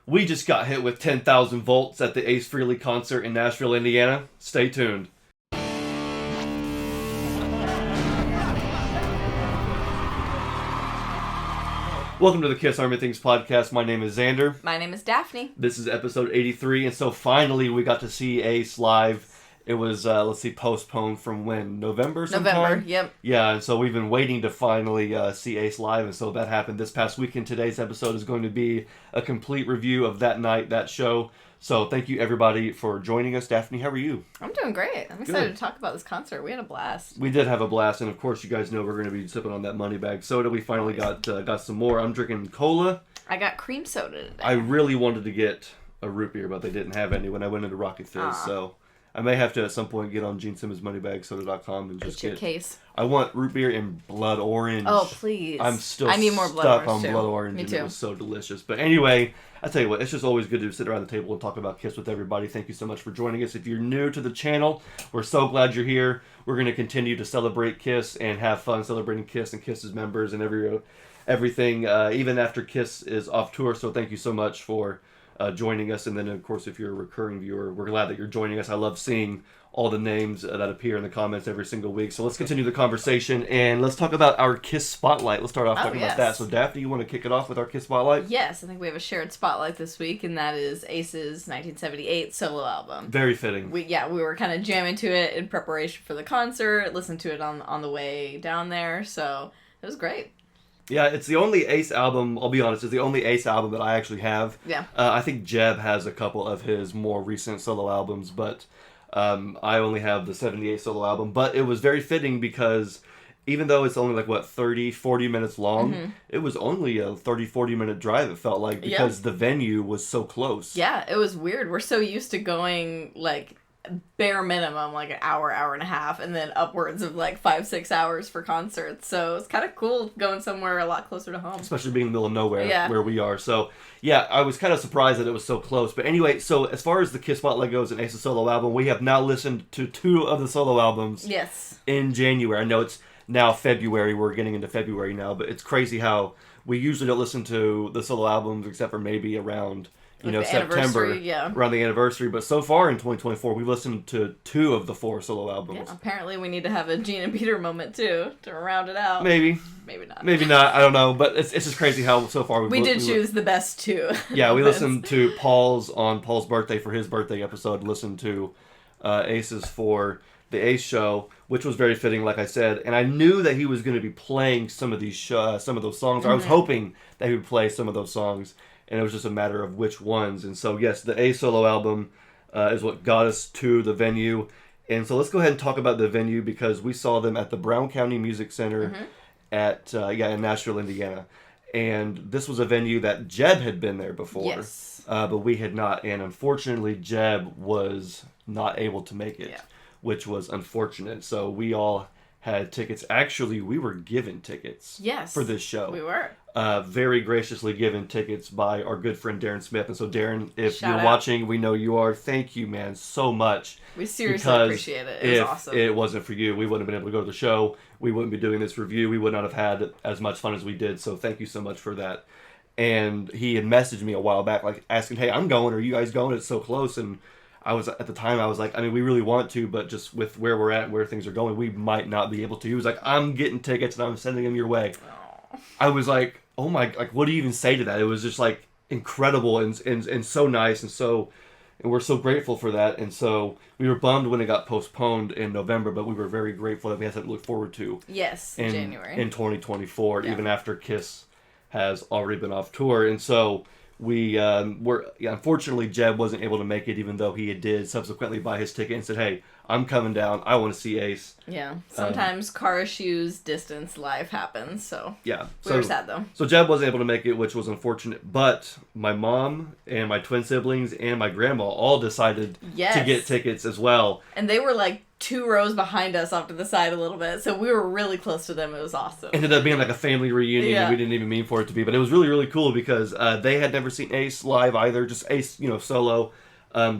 We just got hit with 10,000 volts at the Ace Frehley concert in Nashville, Indiana. Stay tuned. Welcome to the Kiss Army Things podcast. My name is Xander. My name is Daphne. This is episode 83, and so finally we got to see Ace live. It was, postponed from when? November sometime? November, yep. Yeah, and so we've been waiting to finally see Ace live, and so that happened this past weekend. Today's episode is going to be a complete review of that night, that show. So thank you, everybody, for joining us. Daphne, how are you? I'm doing great. I'm excited to talk about this concert. We had a blast. We did have a blast, and of course, you guys know we're going to be sipping on that money bag soda. We finally got some more. I'm drinking cola. I got cream soda today. I really wanted to get a root beer, but they didn't have any when I went into Rocket Fizz, so I may have to at some point get on GeneSimmonsMoneyBagSoda.com and just get your case. I want root beer in blood orange. Oh, please. I need more blood stuck orange on too. blood orange. Me and too. It was so delicious. But anyway, I tell you what, it's just always good to sit around the table and talk about Kiss with everybody. Thank you so much for joining us. If you're new to the channel, we're so glad you're here. We're going to continue to celebrate Kiss and have fun celebrating Kiss and Kiss's members and everything, even after Kiss is off tour. So thank you so much for joining us. And then, of course, if you're a recurring viewer, we're glad that you're joining us. I love seeing all the names that appear in the comments every single week. So let's continue the conversation, and let's talk about our Kiss Spotlight. Let's start off talking about that. So, Daphne, you want to kick it off with our Kiss Spotlight? Yes, I think we have a shared spotlight this week, and that is Ace's 1978 solo album. Very fitting. We were kind of jamming to it in preparation for the concert, listened to it on the way down there, so it was great. Yeah, it's the only Ace album, I'll be honest, it's the only Ace album that I actually have. Yeah. I think Jeb has a couple of his more recent solo albums, but I only have the 78 solo album. But it was very fitting because even though it's only 30, 40 minutes long, it was only a 30, 40-minute drive, it felt like, because the venue was so close. Yeah, it was weird. We're so used to going, bare minimum, an hour and a half, and then upwards of 5-6 hours for concerts. So it's kind of cool going somewhere a lot closer to home. Especially being in the middle of nowhere where we are. So, yeah, I was kind of surprised that it was so close. But anyway, so as far as the Kiss Spotlight goes and Ace's solo album, we have now listened to 2 of the solo albums in January. I know it's now February. We're getting into February now. But it's crazy how we usually don't listen to the solo albums except for maybe around September, around the anniversary. But so far in 2024, we've listened to 2 of the 4 solo albums. Yeah, apparently we need to have a Gene and Peter moment, too, to round it out. Maybe not. Maybe not. I don't know. But it's just crazy how so far we did choose the best 2. Yeah, we listened to Paul's birthday for his birthday episode, listened to Ace's for the Ace show, which was very fitting, like I said. And I knew that he was going to be playing some of those songs. Or I was hoping that he would play some of those songs. And it was just a matter of which ones. And so, yes, the Ace solo album is what got us to the venue. And so let's go ahead and talk about the venue because we saw them at the Brown County Music Center in Nashville, Indiana. And this was a venue that Jeb had been there before. Yes. But we had not. And unfortunately, Jeb was not able to make it, which was unfortunate. So we all had tickets. Actually, we were given tickets for this show. We were. Very graciously given tickets by our good friend Darren Smith. And so, Darren, if Shout you're out. watching, we know you are. Thank you, man, so much. We seriously appreciate it. It was awesome. If it wasn't for you, we wouldn't have been able to go to the show. We wouldn't be doing this review. We would not have had as much fun as we did. So thank you so much for that. And he had messaged me a while back, asking, hey, I'm going. Are you guys going? It's so close. And at the time, I was like, we really want to, but just with where we're at and where things are going, we might not be able to. He was like, I'm getting tickets and I'm sending them your way. Aww. I was like, oh my, what do you even say to that? It was just incredible and so nice and we're so grateful for that. And so we were bummed when it got postponed in November, but we were very grateful that we had something to look forward to. Yes, in January. In 2024, even after Kiss has already been off tour. And so we unfortunately, Jeb wasn't able to make it, even though he did subsequently buy his ticket and said, hey, I'm coming down. I want to see Ace. Yeah. Sometimes car issues, distance, life happens. So we were sad, though. So Jeb wasn't able to make it, which was unfortunate. But my mom and my twin siblings and my grandma all decided to get tickets as well. And they were 2 rows behind us off to the side a little bit. So we were really close to them. It was awesome. Ended up being a family reunion. And we didn't even mean for it to be. But it was really, really cool because they had never seen Ace live either. Just Ace, solo.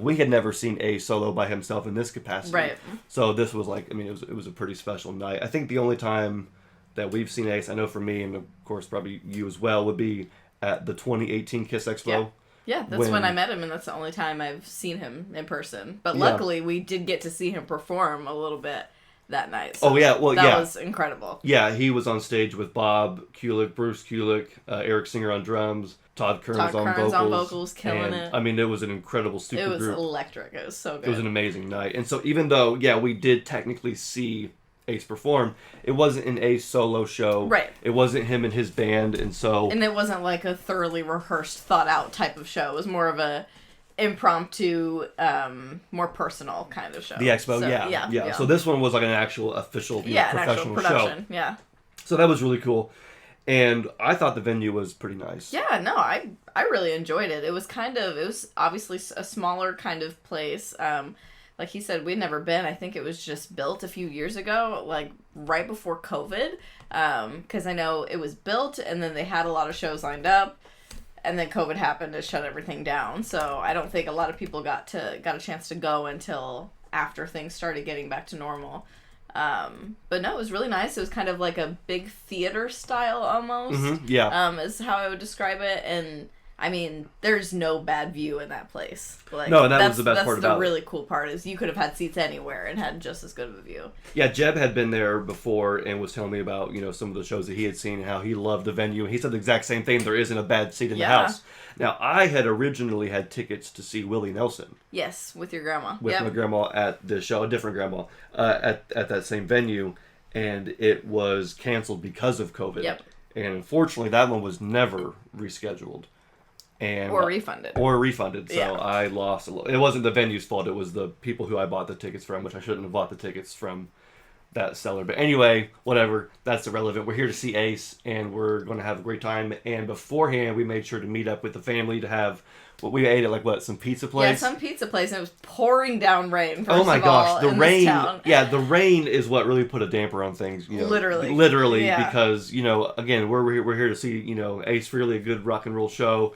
We had never seen Ace solo by himself in this capacity. Right. So this was it was a pretty special night. I think the only time that we've seen Ace, I know for me, and of course probably you as well, would be at the 2018 Kiss Expo. Yeah, that's when I met him, and that's the only time I've seen him in person. But Yeah. luckily, we did get to see him perform a little bit that night. So that was incredible. Yeah, he was on stage with Bob Kulick, Bruce Kulick, Eric Singer on drums, Todd Kearns on vocals, killing it. I mean, it was an incredible super group. It was electric. It was so good. It was an amazing night. And so even though, we did technically see Ace perform, it wasn't an Ace solo show. Right. It wasn't him and his band, and so... And it wasn't like a thoroughly rehearsed, thought-out type of show. It was more of a impromptu, more personal kind of show. The expo, so, yeah. So this one was like an actual official, professional an actual production, show. Yeah. So that was really cool. And I thought the venue was pretty nice. Yeah, no, I really enjoyed it. It was obviously a smaller kind of place. Like he said, we'd never been. I think it was just built a few years ago, like right before COVID. Because I know it was built, and then they had a lot of shows lined up, and then COVID happened to shut everything down. So I don't think a lot of people got a chance to go until after things started getting back to normal. But no, it was really nice. It was kind of like a big theater style almost. Mm-hmm, yeah. Is how I would describe it. And I mean, there's no bad view in that place. Like, no, and that was the best part about it. That's the really cool part, is you could have had seats anywhere and had just as good of a view. Yeah, Jeb had been there before and was telling me about, some of the shows that he had seen and how he loved the venue. He said the exact same thing. There isn't a bad seat in the house. Now, I had originally had tickets to see Willie Nelson. Yes, with your grandma. With my grandma at the show, a different grandma, at that same venue, and it was canceled because of COVID. Yep. And unfortunately, that one was never rescheduled. Or refunded. So I lost a little. It wasn't the venue's fault. It was the people who I bought the tickets from, which I shouldn't have bought the tickets from that seller. But anyway, whatever. That's irrelevant. We're here to see Ace, and we're going to have a great time. And beforehand, we made sure to meet up with the family to have what we ate at, some pizza place? Yeah, some pizza place, and it was pouring down rain. Oh my gosh, the rain! Yeah, the rain is what really put a damper on things. Literally, yeah. Because again, we're here to see Ace Frehley, a good rock and roll show.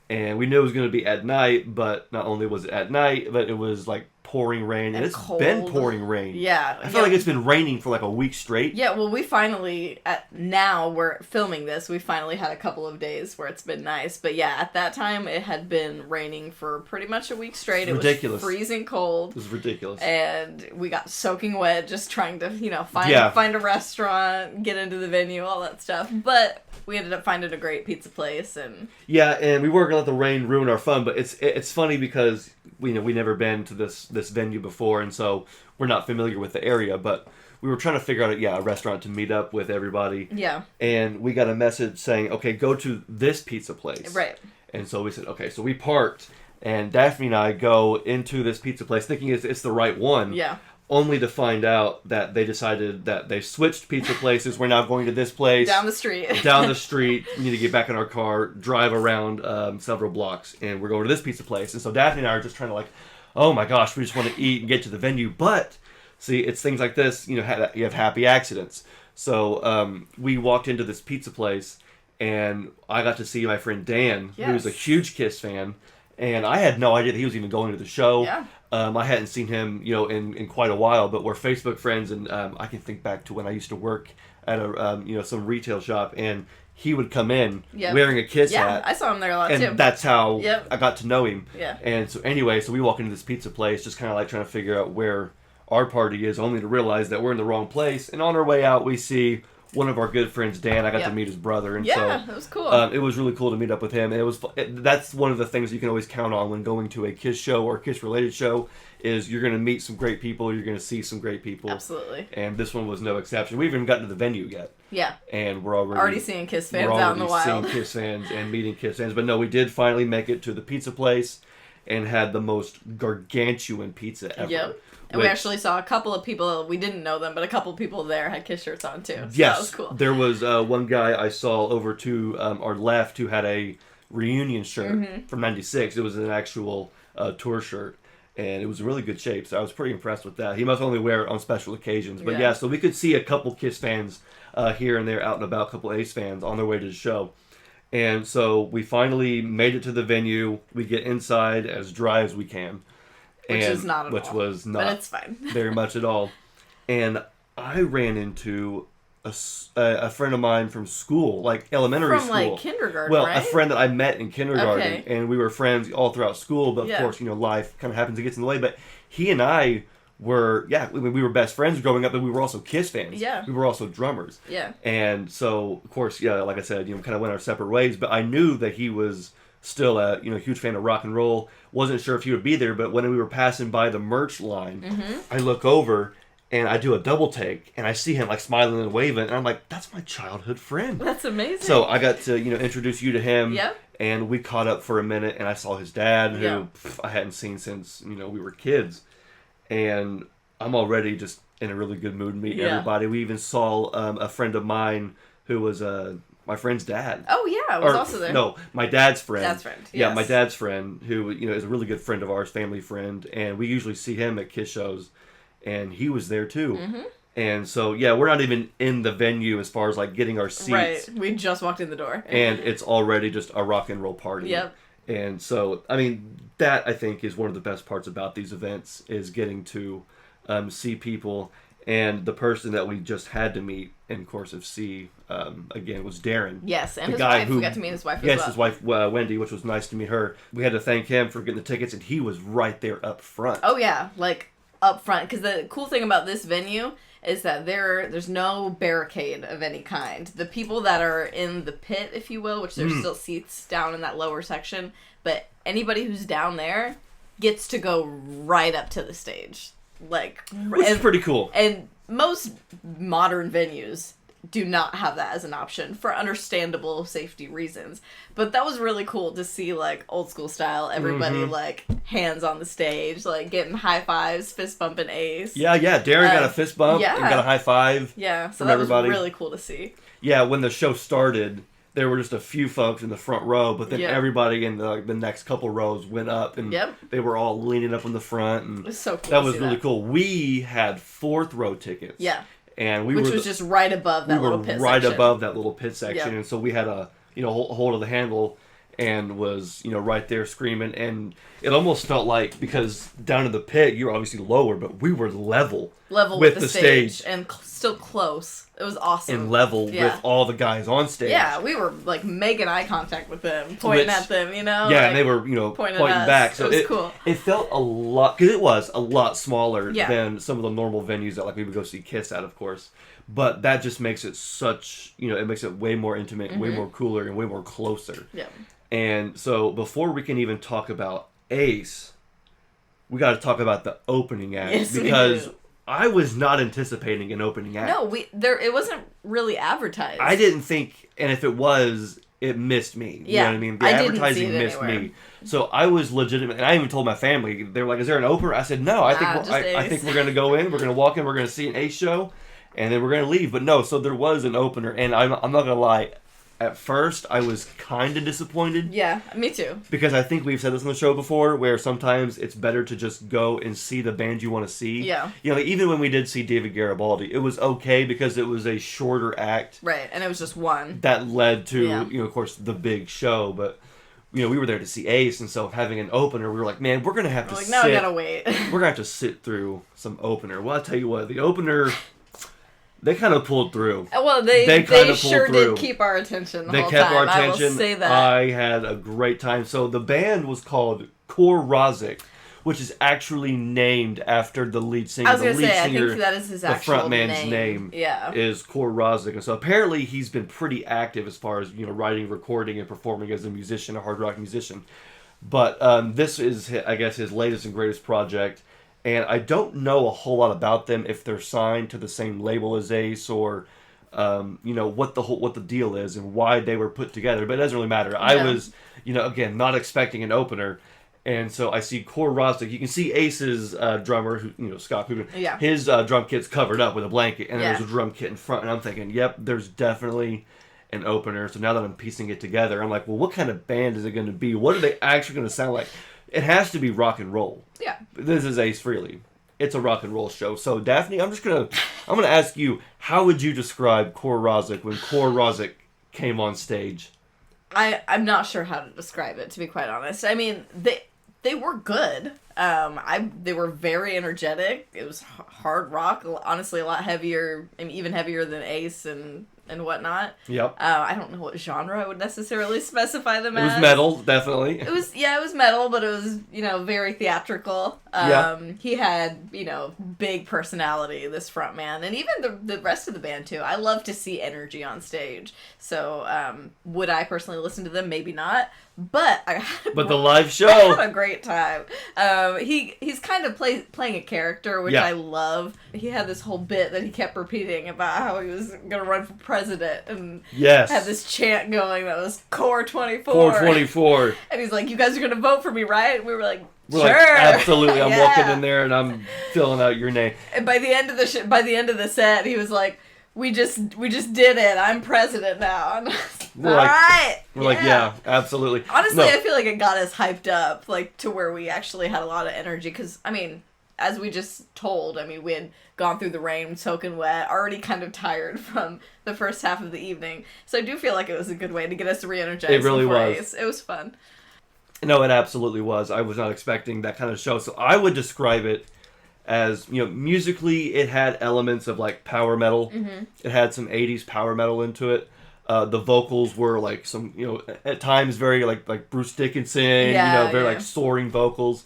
And we knew it was going to be at night, but not only was it at night, but it was pouring rain. And it's cold. Been pouring rain. Yeah. I feel like it's been raining for a week straight. Yeah, well, we finally, now we're filming this, we finally had a couple of days where it's been nice. But yeah, at that time, it had been raining for pretty much a week straight. It's ridiculous. It was freezing cold. It was ridiculous. And we got soaking wet just trying to, find a restaurant, get into the venue, all that stuff. But we ended up finding a great pizza place. Yeah, and we weren't going to let the rain ruin our fun, but it's funny because we never been to this venue before, and so we're not familiar with the area, but we were trying to figure out a restaurant to meet up with everybody. Yeah. And we got a message saying, okay, go to this pizza place. Right. And so we said, okay, so we parked, and Daphne and I go into this pizza place thinking it's the right one. Yeah. Only to find out that they decided that they switched pizza places. We're now going to this place. Down the street. Down the street. We need to get back in our car, drive around several blocks, and we're going to this pizza place. And so Daphne and I are just trying to oh my gosh, we just want to eat and get to the venue. But, see, it's things like this, you have happy accidents. So we walked into this pizza place, and I got to see my friend Dan, who's a huge Kiss fan. And I had no idea that he was even going to the show. Yeah. I hadn't seen him, in quite a while, but we're Facebook friends, and I can think back to when I used to work at a, some retail shop, and he would come in wearing a Kiss hat. Yeah, I saw him there a lot, and too. And that's how I got to know him. Yeah. And so anyway, so we walk into this pizza place, just kind of trying to figure out where our party is, only to realize that we're in the wrong place. And on our way out, we see one of our good friends, Dan. I got to meet his brother, and so it was cool. It was really cool to meet up with him. And that's one of the things you can always count on when going to a Kiss show or a Kiss related show, is you're going to meet some great people, you're going to see some great people. Absolutely. And this one was no exception. We haven't even gotten to the venue yet. Yeah. And we're already seeing Kiss fans out in the wild. Seeing Kiss fans and meeting Kiss fans. But no, we did finally make it to the pizza place and had the most gargantuan pizza ever. Yep. And we actually saw a couple of people, we didn't know them, but a couple of people there had Kiss shirts on too. So yes. That was cool. There was one guy I saw over to our left who had a reunion shirt from '96. It was an actual tour shirt. And it was in really good shape, so I was pretty impressed with that. He must only wear it on special occasions. But yeah, so we could see a couple Kiss fans here and there out and about, a couple Ace fans on their way to the show. And so we finally made it to the venue. We get inside as dry as we can. Which is not at all. Which was not but it's fine. very much at all. And I ran into a friend of mine from school, like elementary From, school. like, kindergarten, Well, right? a friend that I met in kindergarten, Okay. and we were friends all throughout school, but of course, life kind of happens and gets in the way. But he and I were, we were best friends growing up, but we were also Kiss fans. Yeah. We were also drummers. Yeah. And so, of course, like I said, kind of went our separate ways, but I knew that he was still a huge fan of rock and roll. Wasn't sure if he would be there, but when we were passing by the merch line, I look over and I do a double take and I see him like smiling and waving, and I'm like, that's my childhood friend. That's amazing. So I got to introduce you to him. Yep. And we caught up for a minute, and I saw his dad, who Yeah. I hadn't seen since we were kids, and I'm already just in a really good mood meeting everybody. We even saw a friend of mine who was my friend's dad. Oh yeah, I was also there. No, my dad's friend. Dad's friend. Yeah, yes. my dad's friend, who is a really good friend of ours, family friend, and we usually see him at Kiss shows, and he was there too. And so we're not even in the venue as far as like getting our seats. Right, we just walked in the door, and it's already just a rock and roll party. Yep. And so, I mean, that I think is one of the best parts about these events, is getting to see people. And the person that we just had to meet in course of C, again, was Darren. Yes, and the his guy wife. who, We got to meet his wife as yes, well. his wife, Wendy, which was nice to meet her. We had to thank him for getting the tickets, and he was right there up front. Oh yeah, like up front. Because the cool thing about this venue is that there's no barricade of any kind. The people that are in the pit, if you will, which there's still seats down in that lower section, but anybody who's down there gets to go right up to the stage. Like, Which is pretty cool. And most modern venues do not have that as an option for understandable safety reasons. But that was really cool to see, like, old school style, everybody, like, hands on the stage, like, getting high fives, fist bumping Ace. Yeah, Darren got a fist bump and got a high five. Yeah, so from that everybody. was really cool to see. Yeah, when the show started, there were just a few folks in the front row, but then everybody in the next couple rows went up, and they were all leaning up in the front. And it was so cool. That was really cool. We had 4th row tickets. Yeah. And which was just right above that little pit section. right above that little pit section, and so we had a hold of the handle, and was right there screaming, and it almost felt like, because down in the pit you were obviously lower, but we were level with the stage and still close. It was awesome. And level with all the guys on stage. Yeah, we were like making eye contact with them, pointing at them, Yeah, like, and they were pointing back. So it was cool. It felt a lot, because it was a lot smaller than some of the normal venues that we would go see Kiss at, of course. But that just makes it such, it makes it way more intimate, way more cooler, and way more closer. Yeah. And so before we can even talk about Ace, we got to talk about the opening act. Yes, because I was not anticipating an opening act. No, it wasn't really advertised. I didn't think, and if it was, it missed me. You know what I mean? The advertising missed me. So I was legitimate, and I even told my family. They were like, "Is there an opener?" I said, "No, I think we're going to go in. We're going to walk in. We're going to see an Ace show, and then we're going to leave." But no, so there was an opener, and I'm not going to lie. At first, I was kind of disappointed. Yeah, me too. Because I think we've said this on the show before, where sometimes it's better to just go and see the band you want to see. Yeah. Like even when we did see David Garibaldi, it was okay because it was a shorter act. Right, and it was just one. That led to, of course, the big show. But, we were there to see Ace, and so having an opener, we were like, man, we're going to have to sit. Now I gotta wait. We're going to have to sit through some opener. Well, I'll tell you what, the opener... They kind of pulled through. Well, they sure did keep our attention the whole time. They kept our attention. I will say that. I had a great time. So the band was called Rozzik, which is actually named after the lead singer. I was going to say, I singer, think that is his actual name. The frontman's name is Rozzik. And so apparently he's been pretty active as far as, writing, recording, and performing as a musician, a hard rock musician. But this is, I guess, his latest and greatest project. And I don't know a whole lot about them, if they're signed to the same label as Ace, or what the deal is and why they were put together. But it doesn't really matter. Yeah. I was, again, not expecting an opener, and so I see Rozzik. You can see Ace's drummer, who, Scott Coogan. Yeah. His drum kit's covered up with a blanket, and there's a drum kit in front. And I'm thinking, yep, there's definitely an opener. So now that I'm piecing it together, I'm like, well, what kind of band is it going to be? What are they actually going to sound like? It has to be rock and roll. Yeah. This is Ace Frehley. It's a rock and roll show. So Daphne, I'm gonna ask you, how would you describe Rozzik when Rozzik came on stage? I'm not sure how to describe it, to be quite honest. I mean, They were good. They were very energetic. It was hard rock, honestly, a lot heavier, and even heavier than Ace and whatnot. Yep. I don't know what genre I would necessarily specify them as. It was metal, definitely. It was metal, but it was, very theatrical. He had, big personality, this front man, and even the rest of the band too. I love to see energy on stage. So, would I personally listen to them? Maybe not. But the live show, I had a great time. He's kind of playing a character, which I love. He had this whole bit that he kept repeating about how he was going to run for president, and had this chant going that was Core 24. Core 24. And he's like, "You guys are going to vote for me, right?" And we were like, We're "Sure, like, absolutely." I'm walking in there and I'm filling out your name. And by the end of the set, he was like, We just did it. I'm president now. We're like, yeah, absolutely. Honestly, I feel like it got us hyped up, like, to where we actually had a lot of energy. Because, I mean, as we just told, we had gone through the rain, soaking wet, already kind of tired from the first half of the evening. So I do feel like it was a good way to get us re-energized. It really was. It was fun. No, it absolutely was. I was not expecting that kind of show. So I would describe it as, musically it had elements of like power metal. Mm-hmm. It had some 80s power metal into it. The vocals were like some, at times very like Bruce Dickinson, like soaring vocals.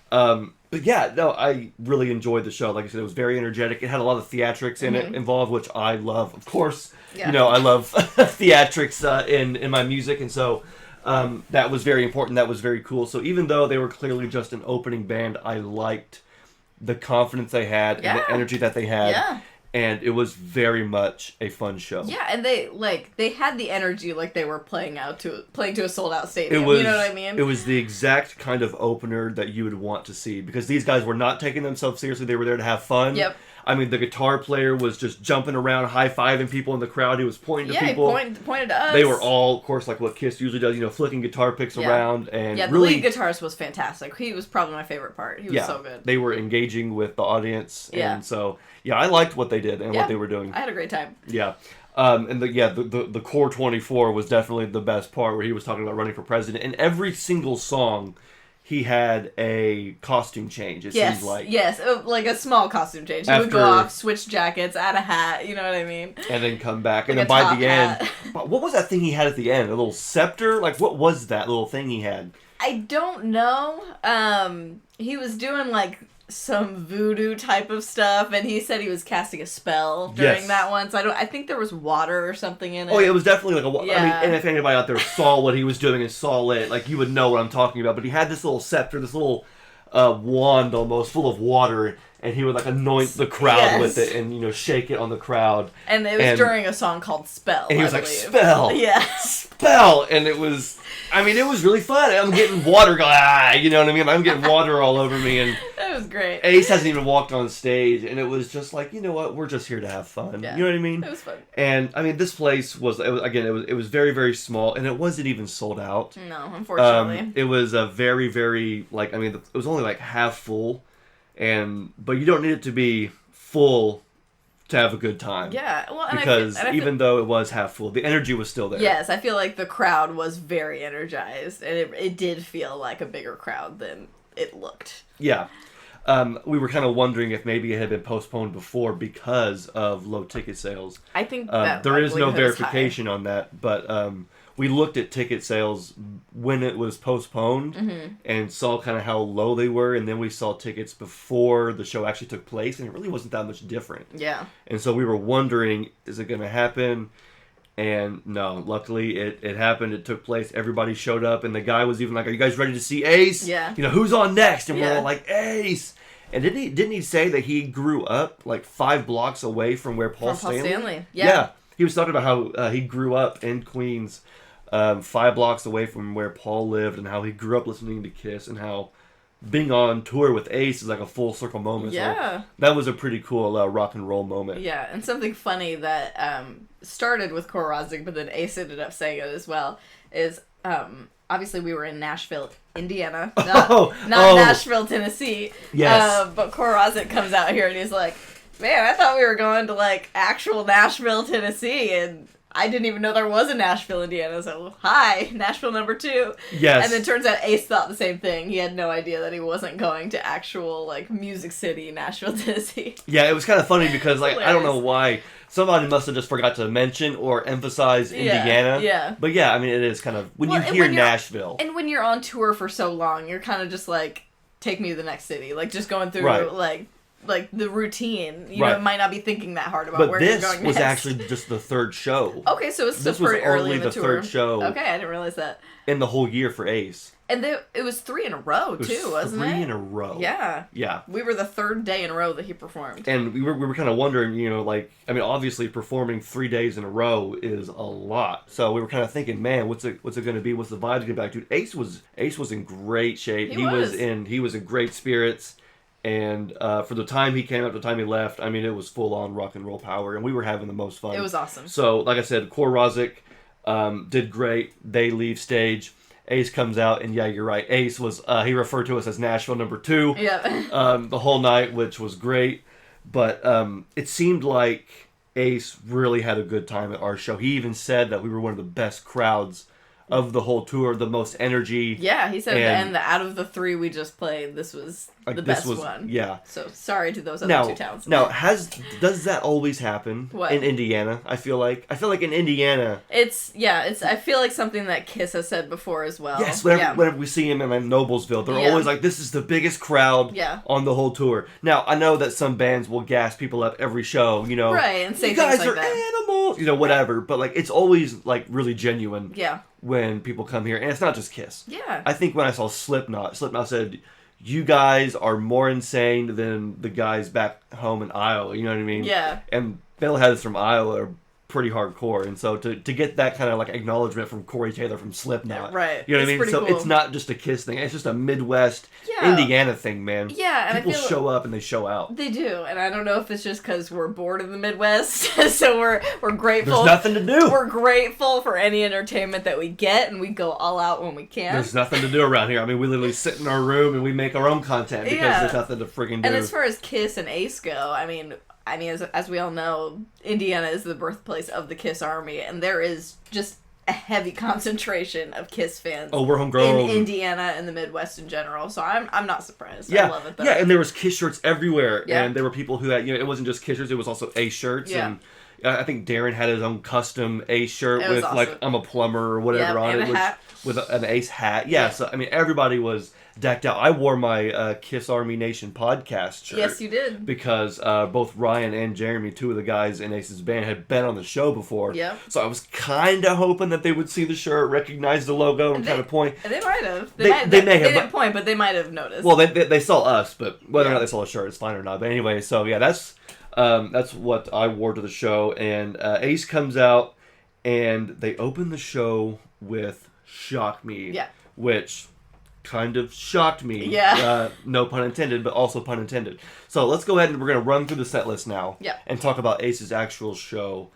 But yeah, no, I really enjoyed the show. Like I said, it was very energetic. It had a lot of theatrics in it involved, which I love. Of course, I love theatrics in my music, and so that was very important. That was very cool. So even though they were clearly just an opening band, I liked the confidence they had and the energy that they had. Yeah. And it was very much a fun show. Yeah, and they had the energy like they were playing to a sold out stadium. You know what I mean? It was the exact kind of opener that you would want to see, because these guys were not taking themselves seriously. They were there to have fun. Yep. I mean, the guitar player was just jumping around, high-fiving people in the crowd. He was pointing to people. Yeah, he pointed to us. They were all, of course, like what Kiss usually does, flicking guitar picks around. And the lead guitarist was fantastic. He was probably my favorite part. He was so good. They were engaging with the audience. Yeah. And so, I liked what they did and what they were doing. I had a great time. Yeah. And the Core 24 was definitely the best part, where he was talking about running for president. And every single song, he had a costume change, it seems like. Yes, like a small costume change. He would go off, switch jackets, add a hat, you know what I mean? And then come back. And then by the end, what was that thing he had at the end? A little scepter? Like, what was that little thing he had? I don't know. He was doing, like, some voodoo type of stuff, and he said he was casting a spell during that one. So I think there was water or something in it. Oh, yeah, it was definitely like I mean, and if anybody out there saw what he was doing and saw it, like, you would know what I'm talking about. But he had this little scepter, this little wand almost full of water, and he would like anoint the crowd with it and shake it on the crowd. And it was during a song called Spell. And he was like, "Spell, yeah, spell," and it was. I mean, it was really fun. I'm getting water going, you know what I mean? I'm getting water all over me, and that was great. Ace hasn't even walked on stage, and it was just like, you know what? We're just here to have fun. Yeah. You know what I mean? It was fun. And I mean, this place was very, very small, and it wasn't even sold out. No, unfortunately. It was a very, very it was only like half full, but you don't need it to be full to have a good time. Yeah, well, because even though it was half full, the energy was still there. Yes, I feel like the crowd was very energized, and it did feel like a bigger crowd than it looked. Yeah. We were kind of wondering if maybe it had been postponed before because of low ticket sales. I think that there is no verification on that, but we looked at ticket sales when it was postponed and saw kind of how low they were, and then we saw tickets before the show actually took place, and it really wasn't that much different. Yeah. And so we were wondering, is it going to happen? And no, luckily it happened. It took place. Everybody showed up, and the guy was even like, "Are you guys ready to see Ace? Yeah. Who's on next?" And we're all like, "Ace!" And didn't he say that he grew up like 5 blocks away from where Paul Stanley? Yeah. He was talking about how he grew up in Queens, 5 blocks away from where Paul lived, and how he grew up listening to Kiss, and how being on tour with Ace is like a full circle moment. Yeah. So that was a pretty cool rock and roll moment. Yeah, and something funny that started with Core Rozzik, but then Ace ended up saying it as well, is obviously we were in Nashville, Indiana, not Nashville, Tennessee. Yes. But Core Rozzik comes out here and he's like, "Man, I thought we were going to like actual Nashville, Tennessee," and I didn't even know there was a Nashville, Indiana. So, hi, Nashville number 2. Yes. And then turns out Ace thought the same thing. He had no idea that he wasn't going to actual, like, Music City, Nashville, Tennessee. Yeah, it was kind of funny because, like, Hilarious. I don't know why. Somebody must have just forgot to mention or emphasize Indiana. Yeah. But yeah, I mean, it is kind of, when you hear Nashville. And when you're on tour for so long, you're kind of just like, take me to the next city. Like, just going through, like the routine. You know, might not be thinking that hard about where you're going next. But this was actually just the third show. Okay, so it's still pretty early in the tour. This was only the third show. Okay, I didn't realize that. In the whole year for Ace. And it was 3 in a row, too, wasn't it? 3 in a row. Yeah. Yeah. We were the 3rd day in a row that he performed. And we were kind of wondering, you know, like, I mean, obviously performing 3 days in a row is a lot. So we were kind of thinking, man, what's it going to be? What's the vibe to get back to? Ace was in great shape. He was in great spirits. And for the time he came up, the time he left, I mean, it was full on rock and roll power, and we were having the most fun. It was awesome. So, like I said, Core Rozzik did great. They leave stage. Ace comes out, and yeah, you're right. Ace was, he referred to us as Nashville number 2 the whole night, which was great. But it seemed like Ace really had a good time at our show. He even said that we were one of the best crowds of the whole tour, the most energy. Yeah, he said and out of the 3 we just played, this was the best one. Yeah. So sorry to those other 2 towns. Now, does that always happen in Indiana? I feel like in Indiana, I feel like something that Kiss has said before as well. Yes, whenever we see him in like Noblesville, they're always like, "This is the biggest crowd on the whole tour." Now, I know that some bands will gas people up every show, you know, right, and say you things guys like are that. animals, you know, whatever. But like, it's always like really genuine. Yeah. When people come here, and it's not just Kiss. Yeah. I think when I saw Slipknot said, "You guys are more insane than the guys back home in Iowa." You know what I mean? Yeah. And metalheads from Iowa are pretty hardcore, and so to get that kind of like acknowledgement from Corey Taylor from Slipknot, right? You know what I mean? So cool. It's not just a Kiss thing; it's just a Midwest Indiana thing, man. Yeah, and people show up and they show out. They do, and I don't know if it's just because we're bored of the Midwest, so we're grateful. There's nothing to do. We're grateful for any entertainment that we get, and we go all out when we can. There's nothing to do around here. I mean, we literally sit in our room and we make our own content because there's nothing to friggin' do. And as far as Kiss and Ace go, I mean, as we all know, Indiana is the birthplace of the Kiss Army, and there is just a heavy concentration of Kiss fans. Oh, we're homegrown in Indiana and the Midwest in general. So I'm not surprised. Yeah, I love it though. Yeah, and there was Kiss shirts everywhere, yeah. And there were people who had, you know, it wasn't just Kiss shirts; it was also Ace shirts, and I think Darren had his own custom Ace shirt with awesome. Like "I'm a plumber" or whatever on it, with an Ace hat. Yeah, so I mean, everybody was decked out. I wore my Kiss Army Nation podcast shirt. Yes, you did. Because both Ryan and Jeremy, 2 of the guys in Ace's band, had been on the show before. Yeah. So I was kind of hoping that they would see the shirt, recognize the logo, and kind of point. They might have. They may have. They didn't point, but they might have noticed. Well, they saw us, but whether or not they saw the shirt, it's fine or not. But anyway, so yeah, that's what I wore to the show. And Ace comes out, and they open the show with "Shock Me," which kind of shocked me. Yeah. No pun intended, but also pun intended. So let's go ahead and we're going to run through the set list now. Yeah. And talk about Ace's actual show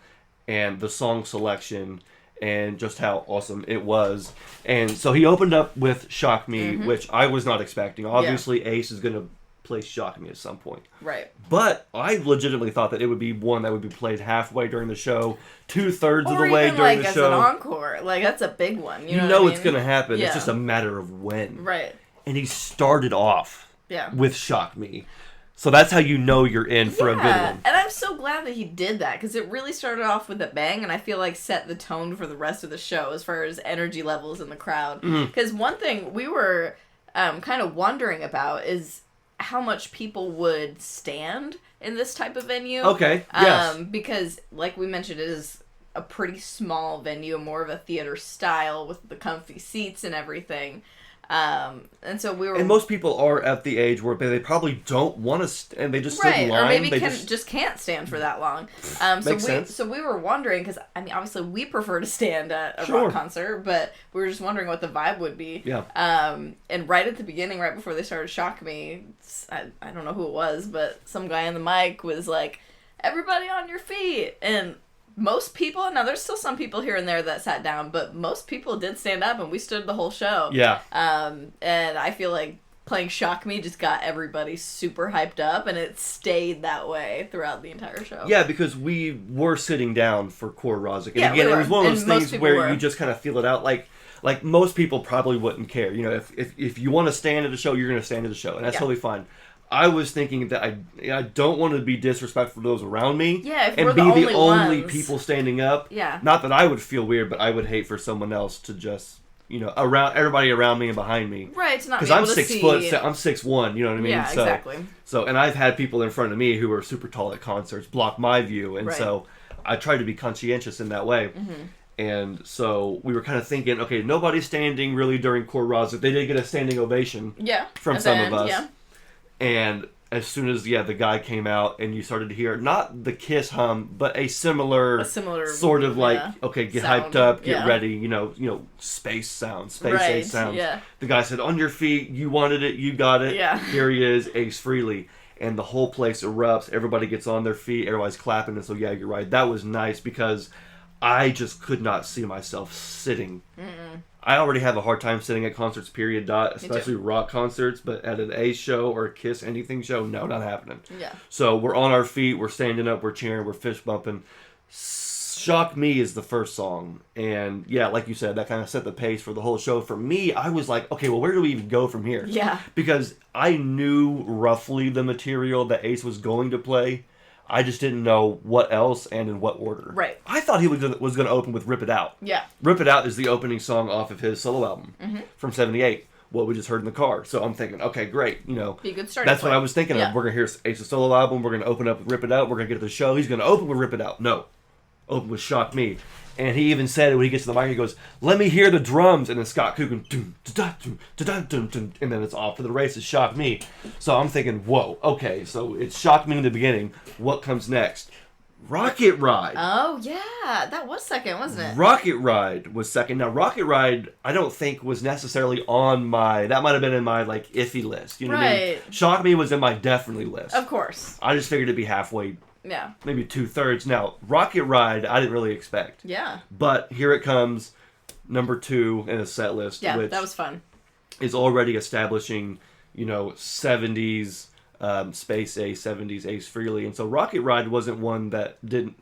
and the song selection and just how awesome it was. And so he opened up with "Shock Me," which I was not expecting. Obviously, Ace is going to play "Shock Me" at some point. Right. But I legitimately thought that it would be one that would be played halfway during the show, 2/3 of the way during the show. Or even as an encore. Like, that's a big one. You know know what I mean? It's going to happen. Yeah. It's just a matter of when. Right. And he started off with "Shock Me." So that's how you know you're in for a good one. And I'm so glad that he did that, because it really started off with a bang, and I feel like set the tone for the rest of the show as far as energy levels in the crowd. Because one thing we were kind of wondering about is how much people would stand in this type of venue. Okay, yes. Because, like we mentioned, it is a pretty small venue, more of a theater style with the comfy seats and everything. And so we were... And most people are at the age where they probably don't want to and they just sit in line. Or maybe just can't stand for that long. Makes sense. So we were wondering, because, I mean, obviously we prefer to stand at a rock concert, but we were just wondering what the vibe would be. Yeah. And right at the beginning, right before they started "Shock Me," I don't know who it was, but some guy on the mic was like, "Everybody on your feet!" And most people, now there's still some people here and there that sat down, but most people did stand up, and we stood the whole show. Yeah. And I feel like playing Shock Me just got everybody super hyped up, and it stayed that way throughout the entire show. Yeah, because we were sitting down for Core Rozzik. And Yeah, again, we it was one of were. those And most things people where were. you just kind of feel it out. Like most people probably wouldn't care. You know, if you want to stand at the show, you're going to stand at the show, and that's totally fine. I was thinking that I don't want to be disrespectful to those around me. Yeah, if and we're be the only only ones. people standing up. Yeah. Not that I would feel weird, but I would hate for someone else to just, you know, around everybody around me and behind me. Right, to not be Because able I'm to 6 see. foot, I'm 6'1", you know what I mean? Yeah, So, exactly. So, and I've had people in front of me who are super tall at concerts block my view, and Right. so I try to be conscientious in that way. Mm-hmm. And so we were kind of thinking, okay, nobody's standing really during Core Rozzik. They did get a standing ovation from at some the of end, us. Yeah. And as soon as the guy came out and you started to hear not the Kiss hum, but a similar sort of like, okay, get sound. hyped up, get Yeah. ready, you know, space sound, space Right, Ace sounds. yeah. The guy said, on your feet, you wanted it, you got it. Yeah. Here he is, Ace Frehley. And the whole place erupts. Everybody gets on their feet. Everybody's clapping. And so, yeah, you're right. That was nice because I just could not see myself sitting. Mm-mm. I already have a hard time sitting at concerts, period, especially rock concerts. But at an Ace show or a Kiss anything show, no, not happening. Yeah. So we're on our feet. We're standing up. We're cheering. We're fist bumping. Shock Me is the first song. And, yeah, like you said, that kind of set the pace for the whole show. For me, I was like, okay, well, where do we even go from here? Yeah. Because I knew roughly the material that Ace was going to play. I just didn't know what else and in what order. Right. I thought he was going to open with Rip It Out. Yeah. Rip It Out is the opening song off of his solo album from 78, what we just heard in the car. So I'm thinking, okay, great. You know, Be a good starting that's point. what I was thinking of. We're going to hear Ace's solo album. We're going to open up with Rip It Out. We're going to get to the show. He's going to open with Rip It Out. No. Open with Shock Me. And he even said it when he gets to the mic, he goes, let me hear the drums. And then Scott Coogan, dum, da, dum, da, dum, dum, dum, and then it's off to the races, Shock Me. So I'm thinking, whoa, okay, so it's Shock Me in the beginning. What comes next? Rocket Ride. Oh, yeah. That was second, wasn't it? Rocket Ride was second. Now, Rocket Ride, I don't think was necessarily on my, that might have been in my, like, iffy list. You know what I mean? Shock Me was in my definitely list. Of course. I just figured it'd be halfway. Yeah. Maybe 2/3. Now, Rocket Ride, I didn't really expect. Yeah. But here it comes, number 2 in a set list. Yeah, which that was fun. is already establishing, you know, 70s Space Ace, 70s Ace Frehley. And so Rocket Ride wasn't one that didn't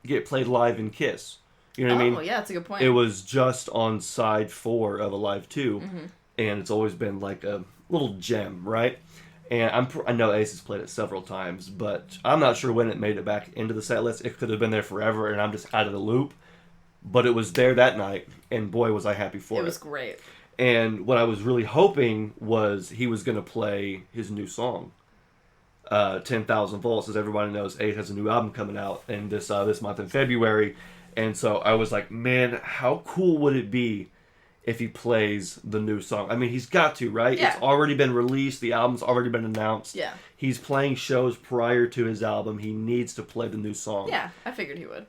get played live in Kiss. You know what I mean? Oh, yeah, that's a good point. It was just on side 4 of Alive 2. Mm-hmm. And it's always been like a little gem, right? And I know Ace has played it several times, but I'm not sure when it made it back into the set list. It could have been there forever, and I'm just out of the loop. But it was there that night, and boy, was I happy for it. It was great. And what I was really hoping was he was going to play his new song, 10,000 Volts. As everybody knows, Ace has a new album coming out in this month in February. And so I was like, man, how cool would it be if he plays the new song? I mean, he's got to, right? Yeah. It's already been released. The album's already been announced. Yeah. He's playing shows prior to his album. He needs to play the new song. Yeah, I figured he would.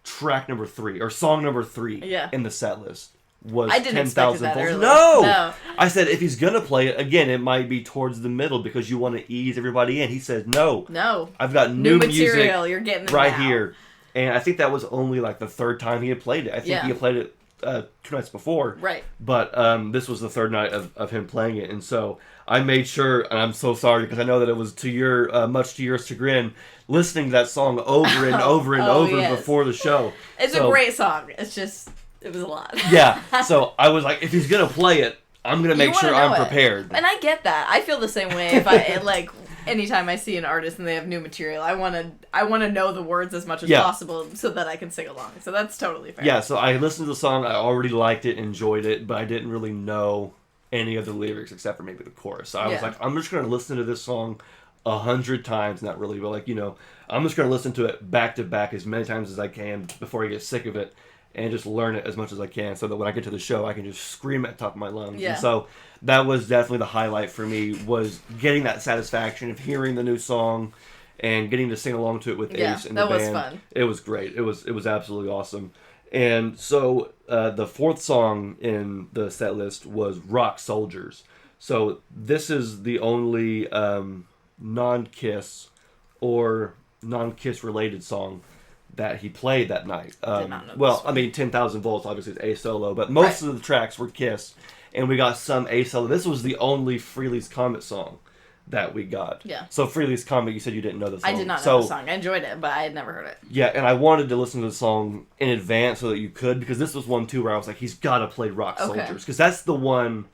Track number 3, or song number 3 in the set list was I didn't 10,000 expect Volts. that No! I said, if he's going to play it, again, it might be towards the middle because you want to ease everybody in. He said, no. No. I've got New music material. You're getting it right now. here. And I think that was only like the 3rd time he had played it. I think he had played it 2 nights before. Right. But this was the 3rd night of him playing it. And so I made sure, and I'm so sorry because I know that it was to your much to your chagrin, listening to that song over and over and over before the show. It's a great song. It's just, it was a lot. Yeah. So I was like, if he's going to play it, I'm going to make sure I'm prepared. And I get that. I feel the same way. If I like anytime I see an artist and they have new material, I want to know the words as much as possible so that I can sing along. So that's totally fair. Yeah, so I listened to the song, I already liked it, enjoyed it, but I didn't really know any of the lyrics except for maybe the chorus. So I was like, I'm just going to listen to this song 100 times, not really, but like, you know, I'm just going to listen to it back to back as many times as I can before I get sick of it and just learn it as much as I can so that when I get to the show, I can just scream at the top of my lungs. Yeah. And so that was definitely the highlight for me, was getting that satisfaction of hearing the new song and getting to sing along to it with Ace and the band. That was fun. It was great. It was absolutely awesome. And so the 4th song in the set list was Rock Soldiers. So this is the only non-Kiss or non-Kiss related song that he played that night. Did not know well, this I mean, 10,000 Volts obviously is a solo, but most of the tracks were Kiss. and we got some Ace solo. This was the only Frehley's Comet song that we got. Yeah. So Frehley's Comet, you said you didn't know the song. I did not know the song. I enjoyed it, but I had never heard it. Yeah, and I wanted to listen to the song in advance so that you could, because this was one too where I was like, he's got to play Rock Soldiers, because that's the one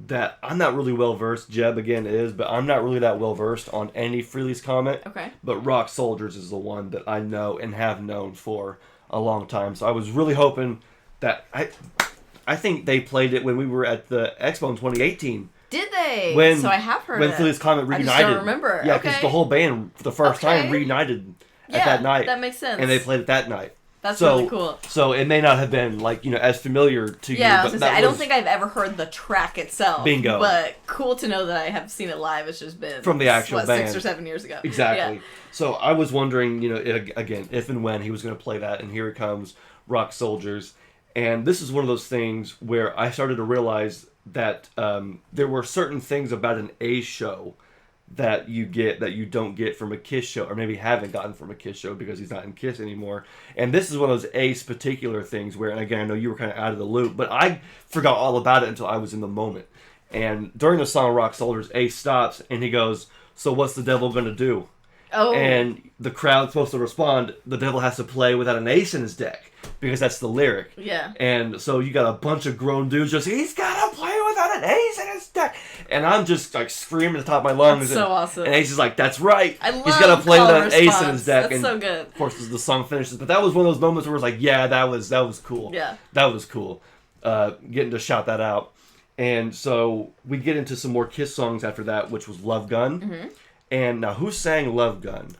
that I'm not really well versed. Jeb again is, but I'm not really that well versed on any Frehley's Comet. Okay. But Rock Soldiers is the one that I know and have known for a long time. So I was really hoping that I think they played it when we were at the Expo in 2018. Did they? When, so I have heard when it. Frehley's Comet reunited. I just don't remember. Yeah, because the whole band for the first time reunited at that night. That makes sense. And they played it that night. That's really cool. So it may not have been as familiar to you. Yeah, I don't think I've ever heard the track itself. Bingo. But cool to know that I have seen it live. It's just been from the actual band 6 or 7 years ago. Exactly. Yeah. So I was wondering, again, if and when he was going to play that, and here it comes, Rock Soldiers. And this is one of those things where I started to realize that there were certain things about an Ace show that you get that you don't get from a Kiss show, or maybe haven't gotten from a Kiss show because he's not in Kiss anymore. And this is one of those Ace particular things where, and again, I know you were kind of out of the loop, but I forgot all about it until I was in the moment. And during the song Rock Soldiers, Ace stops and he goes, "So what's the devil going to do?" Oh. And the crowd's supposed to respond, "The devil has to play without an ace in his deck," because that's the lyric. Yeah. And so you got a bunch of grown dudes just, "He's got to play without an ace in his deck." And I'm just like screaming at the top of my lungs. That's so awesome. And Ace is like, "That's right. I love He's got to play without an ace in his deck." That's and so good. Of course, as the song finishes. But that was one of those moments where it's like, yeah, that was cool. Yeah. That was cool. Getting to shout that out. And so we get into some more Kiss songs after that, which was Love Gun. Mm-hmm. And now, who sang Love Gun?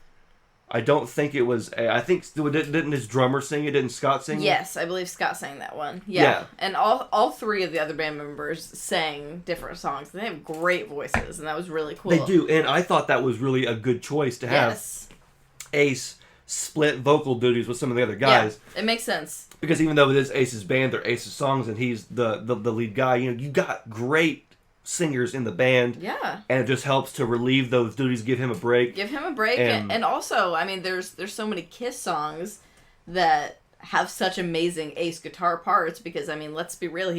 I don't think it was. I think didn't his drummer sing it? Didn't Scott sing it? Yes, I believe Scott sang that one. Yeah. And all three of the other band members sang different songs. They have great voices, and that was really cool. They do, and I thought that was really a good choice to have Ace split vocal duties with some of the other guys. Yeah, it makes sense. Because even though it is Ace's band, they're Ace's songs, and he's the lead guy. You got great singers in the band. Yeah. And it just helps to relieve those duties, give him a break. Give him a break. And also, I mean, there's so many Kiss songs that have such amazing Ace guitar parts because, I mean, let's be real,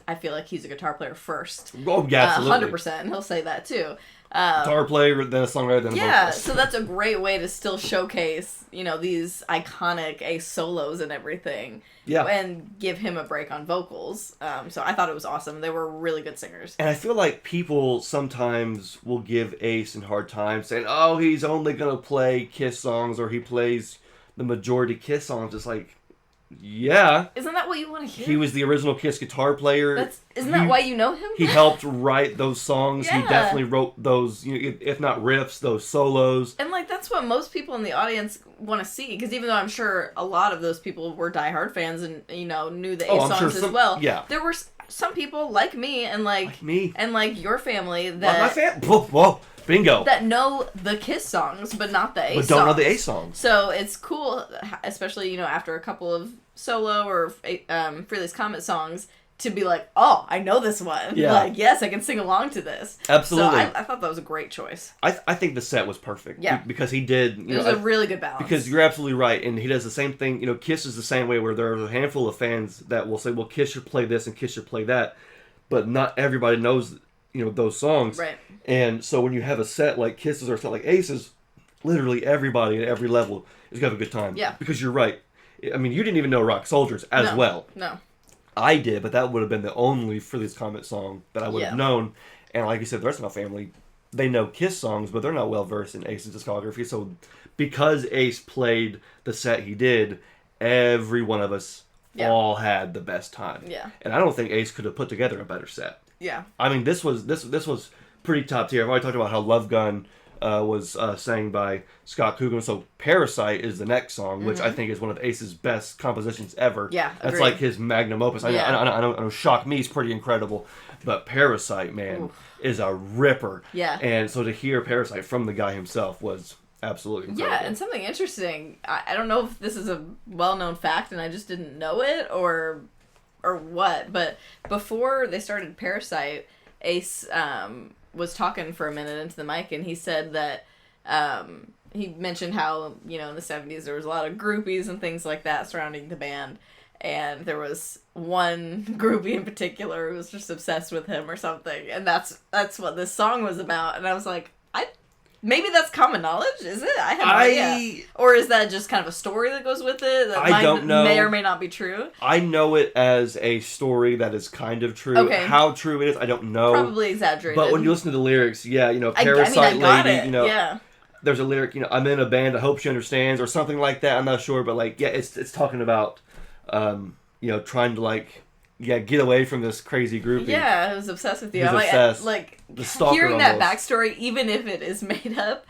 I feel like he's a guitar player first. Oh, yeah, absolutely. 100%, and he'll say that too. Guitar player, then a songwriter, then a vocalist. So that's a great way to still showcase, these iconic Ace solos and everything. Yeah. And give him a break on vocals. So I thought it was awesome. They were really good singers. And I feel like people sometimes will give Ace a hard time saying, "Oh, he's only going to play Kiss songs," or he plays the majority Kiss songs. It's like, yeah. Isn't that what you want to hear? He was the original Kiss guitar player. Isn't that why you know him? He helped write those songs. Yeah. He definitely wrote those, if not riffs, those solos. And that's what most people in the audience want to see. Because even though I'm sure a lot of those people were diehard fans and knew the Ace songs as well. Yeah. There were some people like me and and your family that my family. Whoa. Bingo. That know the Kiss songs, but not the Ace songs. But don't know the Ace songs. So it's cool, especially, after a couple of solo or Frehley's Comet songs, to be like, oh, I know this one. Yeah. Like, yes, I can sing along to this. Absolutely. So I thought that was a great choice. I think the set was perfect. Yeah. Because he did. It was a really good balance. Because you're absolutely right. And he does the same thing. Kiss is the same way where there are a handful of fans that will say, well, Kiss should play this and Kiss should play that. But not everybody knows those songs. Right. And so when you have a set like Kisses or a set like Aces, literally everybody at every level is going to have a good time. Yeah. Because you're right. I mean, you didn't even know Rock Soldiers as well. No. I did, but that would have been the only Frehley's Comet song that I would have known. And like you said, the rest of my family, they know Kiss songs, but they're not well versed in Ace's discography. So because Ace played the set he did, every one of us all had the best time. Yeah. And I don't think Ace could have put together a better set. Yeah. I mean, this was pretty top tier. I've already talked about how Love Gun was sang by Scott Coogan. So Parasite is the next song, which I think is one of Ace's best compositions ever. Yeah, That's agreed. like his magnum opus. I Yeah. know Shock Me is pretty incredible, but Parasite, man, is a ripper. Yeah. And so to hear Parasite from the guy himself was absolutely incredible. Yeah, and something interesting. I don't know if this is a well-known fact and I just didn't know it or what, but before they started Parasite, Ace was talking for a minute into the mic, and he said that he mentioned how in the 70s there was a lot of groupies and things like that surrounding the band, and there was one groupie in particular who was just obsessed with him or something, and that's what this song was about. And I was like, maybe that's common knowledge, is it? I have no idea. Or is that just kind of a story that goes with it that I don't know. May or may not be true? I know it as a story that is kind of true. Okay. How true it is, I don't know. Probably exaggerated. But when you listen to the lyrics, yeah, Parasite Lady, yeah. There's a lyric, I'm in a band, I hope she understands, or something like that. I'm not sure, but it's talking about, trying to get away from this crazy groupie. Yeah, I was obsessed with you. I'm obsessed. The stalker hearing almost. that backstory, even if it is made up,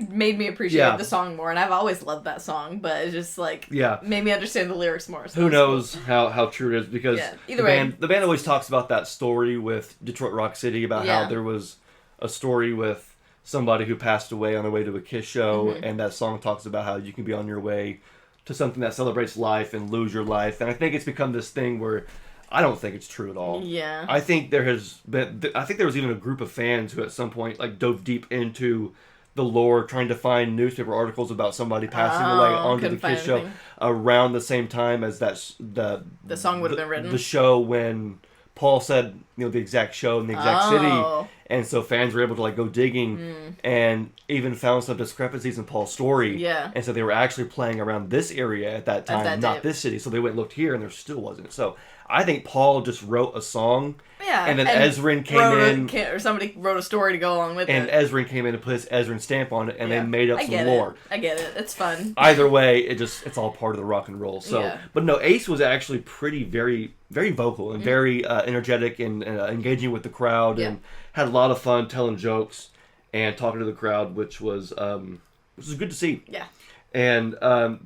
made me appreciate the song more. And I've always loved that song, but it just made me understand the lyrics more. So who knows how true it is, because either way, the band always talks about that story with Detroit Rock City, about how there was a story with somebody who passed away on their way to a Kiss show, and that song talks about how you can be on your way to something that celebrates life and lose your life. And I think it's become this thing where I don't think it's true at all. Yeah. I think there was even a group of fans who at some point dove deep into the lore, trying to find newspaper articles about somebody passing away onto the Kiss show around the same time as the song would have been written. The show when Paul said, the exact show in the exact city. And so fans were able to go digging and even found some discrepancies in Paul's story. Yeah. And so they were actually playing around this area at that time, not this city. So they went and looked here and there still wasn't. So I think Paul just wrote a song. Yeah. And then Ezrin came in. Or somebody wrote a story to go along with it. And Ezrin came in and put his Ezrin stamp on it and they made up some lore. I get it. It's fun. Either way, it's all part of the rock and roll. So, But no, Ace was actually very, very vocal and very energetic and engaging with the crowd and had a lot of fun telling jokes and talking to the crowd, which was good to see. Yeah. And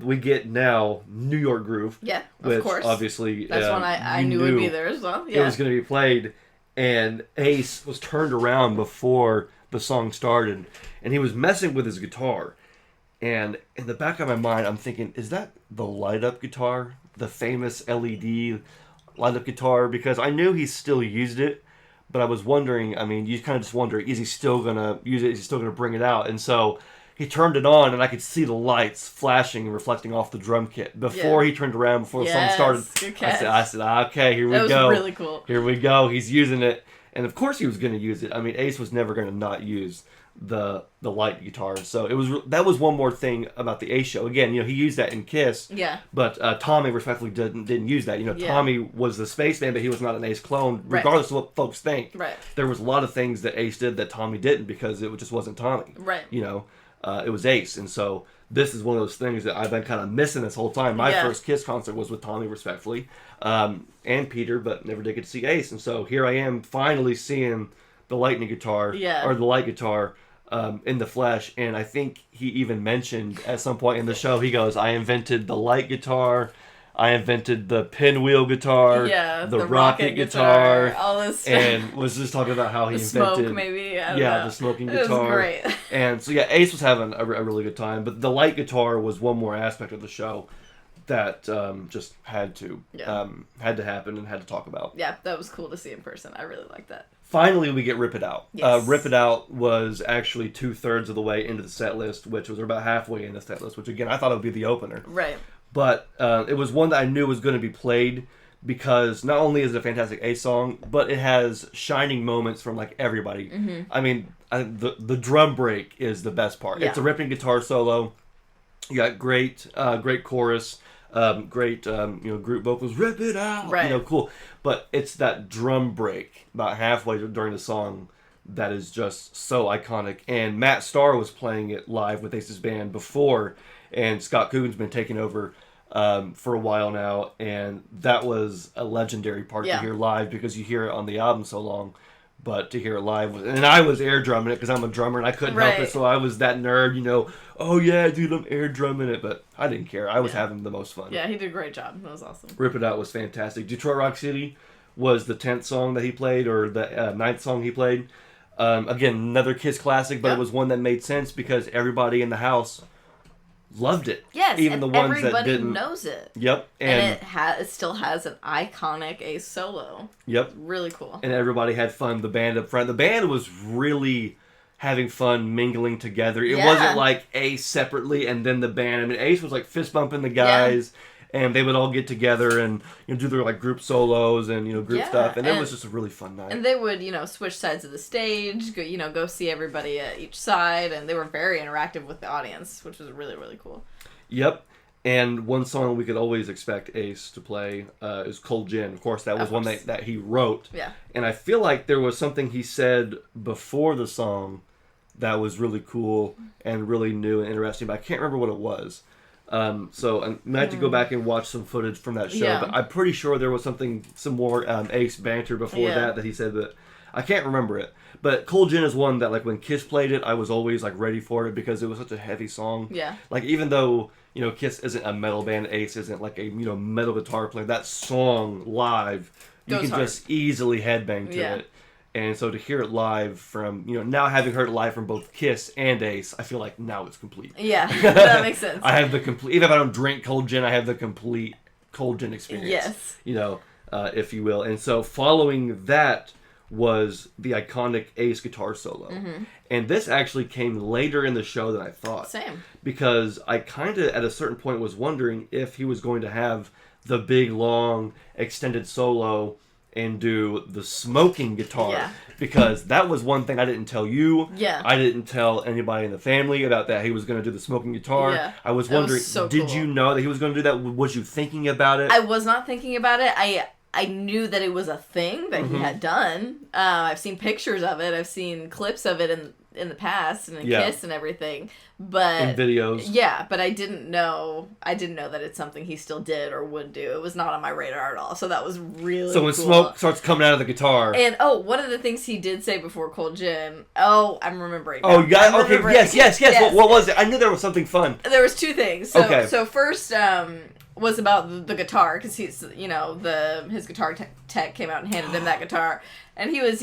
we get now New York Groove. Yeah, of course. Obviously, that's one I knew would be there as well. Yeah. It was going to be played, and Ace was turned around before the song started, and he was messing with his guitar. And in the back of my mind, I'm thinking, is that the light-up guitar? The famous LED light-up guitar? Because I knew he still used it, but I was wondering, you kind of just wonder, is he still going to use it? Is he still going to bring it out? And so he turned it on, and I could see the lights flashing and reflecting off the drum kit. Before he turned around, before the song started, I said, okay, here we go. That was really cool. Here we go. He's using it. And of course he was going to use it. Ace was never going to not use the light guitar. So that was one more thing about the Ace show. Again, he used that in Kiss. Yeah. But Tommy respectfully didn't use that. Tommy was the spaceman, but he was not an Ace clone, regardless of what folks think. Right. There was a lot of things that Ace did that Tommy didn't because it just wasn't Tommy. Right. It was Ace, and so this is one of those things that I've been kind of missing this whole time. My first Kiss concert was with Tommy, respectfully, and Peter, but never did get to see Ace, and so here I am finally seeing the lightning guitar, or the light guitar, in the flesh, and I think he even mentioned at some point in the show, he goes, I invented the light guitar, I invented the pinwheel guitar, the rocket guitar, all this stuff. And was just talking about how he invented smoke, maybe. the smoking guitar. It was great. And so Ace was having a really good time, but the light guitar was one more aspect of the show that just had to happen and had to talk about. Yeah, that was cool to see in person. I really liked that. Finally, we get Rip It Out. Yes. Rip It Out was actually 2/3 of the way into the set list, which was about halfway in the set list, which again I thought it would be the opener. Right. But it was one that I knew was going to be played because not only is it a fantastic Ace song, but it has shining moments from everybody. Mm-hmm. The drum break is the best part. Yeah. It's a ripping guitar solo. You got great chorus, great group vocals. Rip it out, right? Cool. But it's that drum break about halfway during the song that is just so iconic. And Matt Starr was playing it live with Ace's band before. And Scott Coogan's been taking over for a while now, and that was a legendary part to hear live because you hear it on the album so long, but to hear it live, and I was air drumming it because I'm a drummer and I couldn't help it, so I was that nerd, oh yeah, dude, I'm air drumming it, but I didn't care. I was having the most fun. Yeah, he did a great job. That was awesome. Rip It Out was fantastic. Detroit Rock City was the 10th song that he played, or the 9th song he played. Again, another Kiss classic, but it was one that made sense because everybody in the house loved it. Yes, even the ones that didn't. Everybody knows it. Yep, and it still has an iconic Ace solo. Yep, really cool. And everybody had fun. The band up front, the band was really having fun mingling together. It wasn't like Ace separately and then the band. Ace was fist bumping the guys, and they would all get together and do their like group solos and group stuff, and it was just a really fun night. And they would switch sides of the stage, go see everybody at each side, and they were very interactive with the audience, which was really, really cool. Yep. And one song we could always expect Ace to play is Cold Gin. Of course, that was one that he wrote. Yeah. And I feel like there was something he said before the song that was really cool and really new and interesting, but I can't remember what it was. So I might have to go back and watch some footage from that show, but I'm pretty sure there was some more Ace banter before that he said, but I can't remember it. But Cold Gin is one that, like, when Kiss played it, I was always, like, ready for it because it was such a heavy song. Yeah. Like, even though, Kiss isn't a metal band, Ace isn't, like, a, metal guitar player, that song live, you can just easily headbang to it. And so to hear it live from, now having heard it live from both Kiss and Ace, I feel like now it's complete. Yeah, that makes sense. I have the complete, even if I don't drink Cold Gin, I have the complete Cold Gin experience. Yes. If you will. And so following that was the iconic Ace guitar solo. Mm-hmm. And this actually came later in the show than I thought. Same. Because I kind of, at a certain point, was wondering if he was going to have the big, long, extended solo and do the smoking guitar. Yeah. Because that was one thing I didn't tell you. Yeah. I didn't tell anybody in the family about that he was going to do the smoking guitar. Yeah. I was wondering, did you know that he was going to do that? Was you thinking about it? I was not thinking about it. I knew that it was a thing that he had done. I've seen pictures of it. I've seen clips of it in the past and in Kiss and everything. But in videos. Yeah, but I didn't know that it's something he still did or would do. It was not on my radar at all. So that was really So when cool. smoke starts coming out of the guitar. And one of the things he did say before Cold Gin. Oh, I'm remembering. Oh, yeah. Okay. Yes. What was it? I knew there was something fun. There was two things. So first was about the guitar, because he's, his guitar tech came out and handed him that guitar, and he was,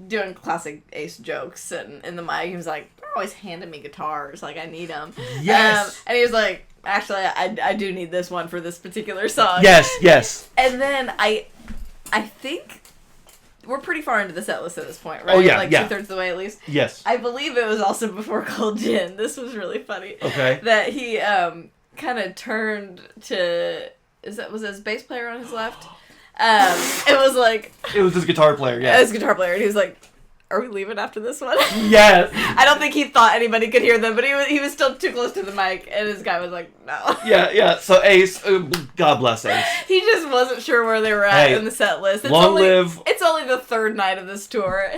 doing classic Ace jokes, and in the mic he was like, they're always handing me guitars, like I need them. Yes. And he was like, actually, I do need this one for this particular song. Yes. And then I think we're pretty far into the set list at this point, right? Oh, yeah, like 2/3 of the way at least. Yes. I believe it was also before Cold Gin. This was really funny. Okay. That he kind of turned to, was his bass player on his left? It was his guitar player, yeah. It was his guitar player, and he was like, are we leaving after this one? Yes. I don't think he thought anybody could hear them, but he was still too close to the mic, and his guy was like, no. Yeah. So Ace, God bless Ace. He just wasn't sure where they were at in the set list. It's only the third night of this tour.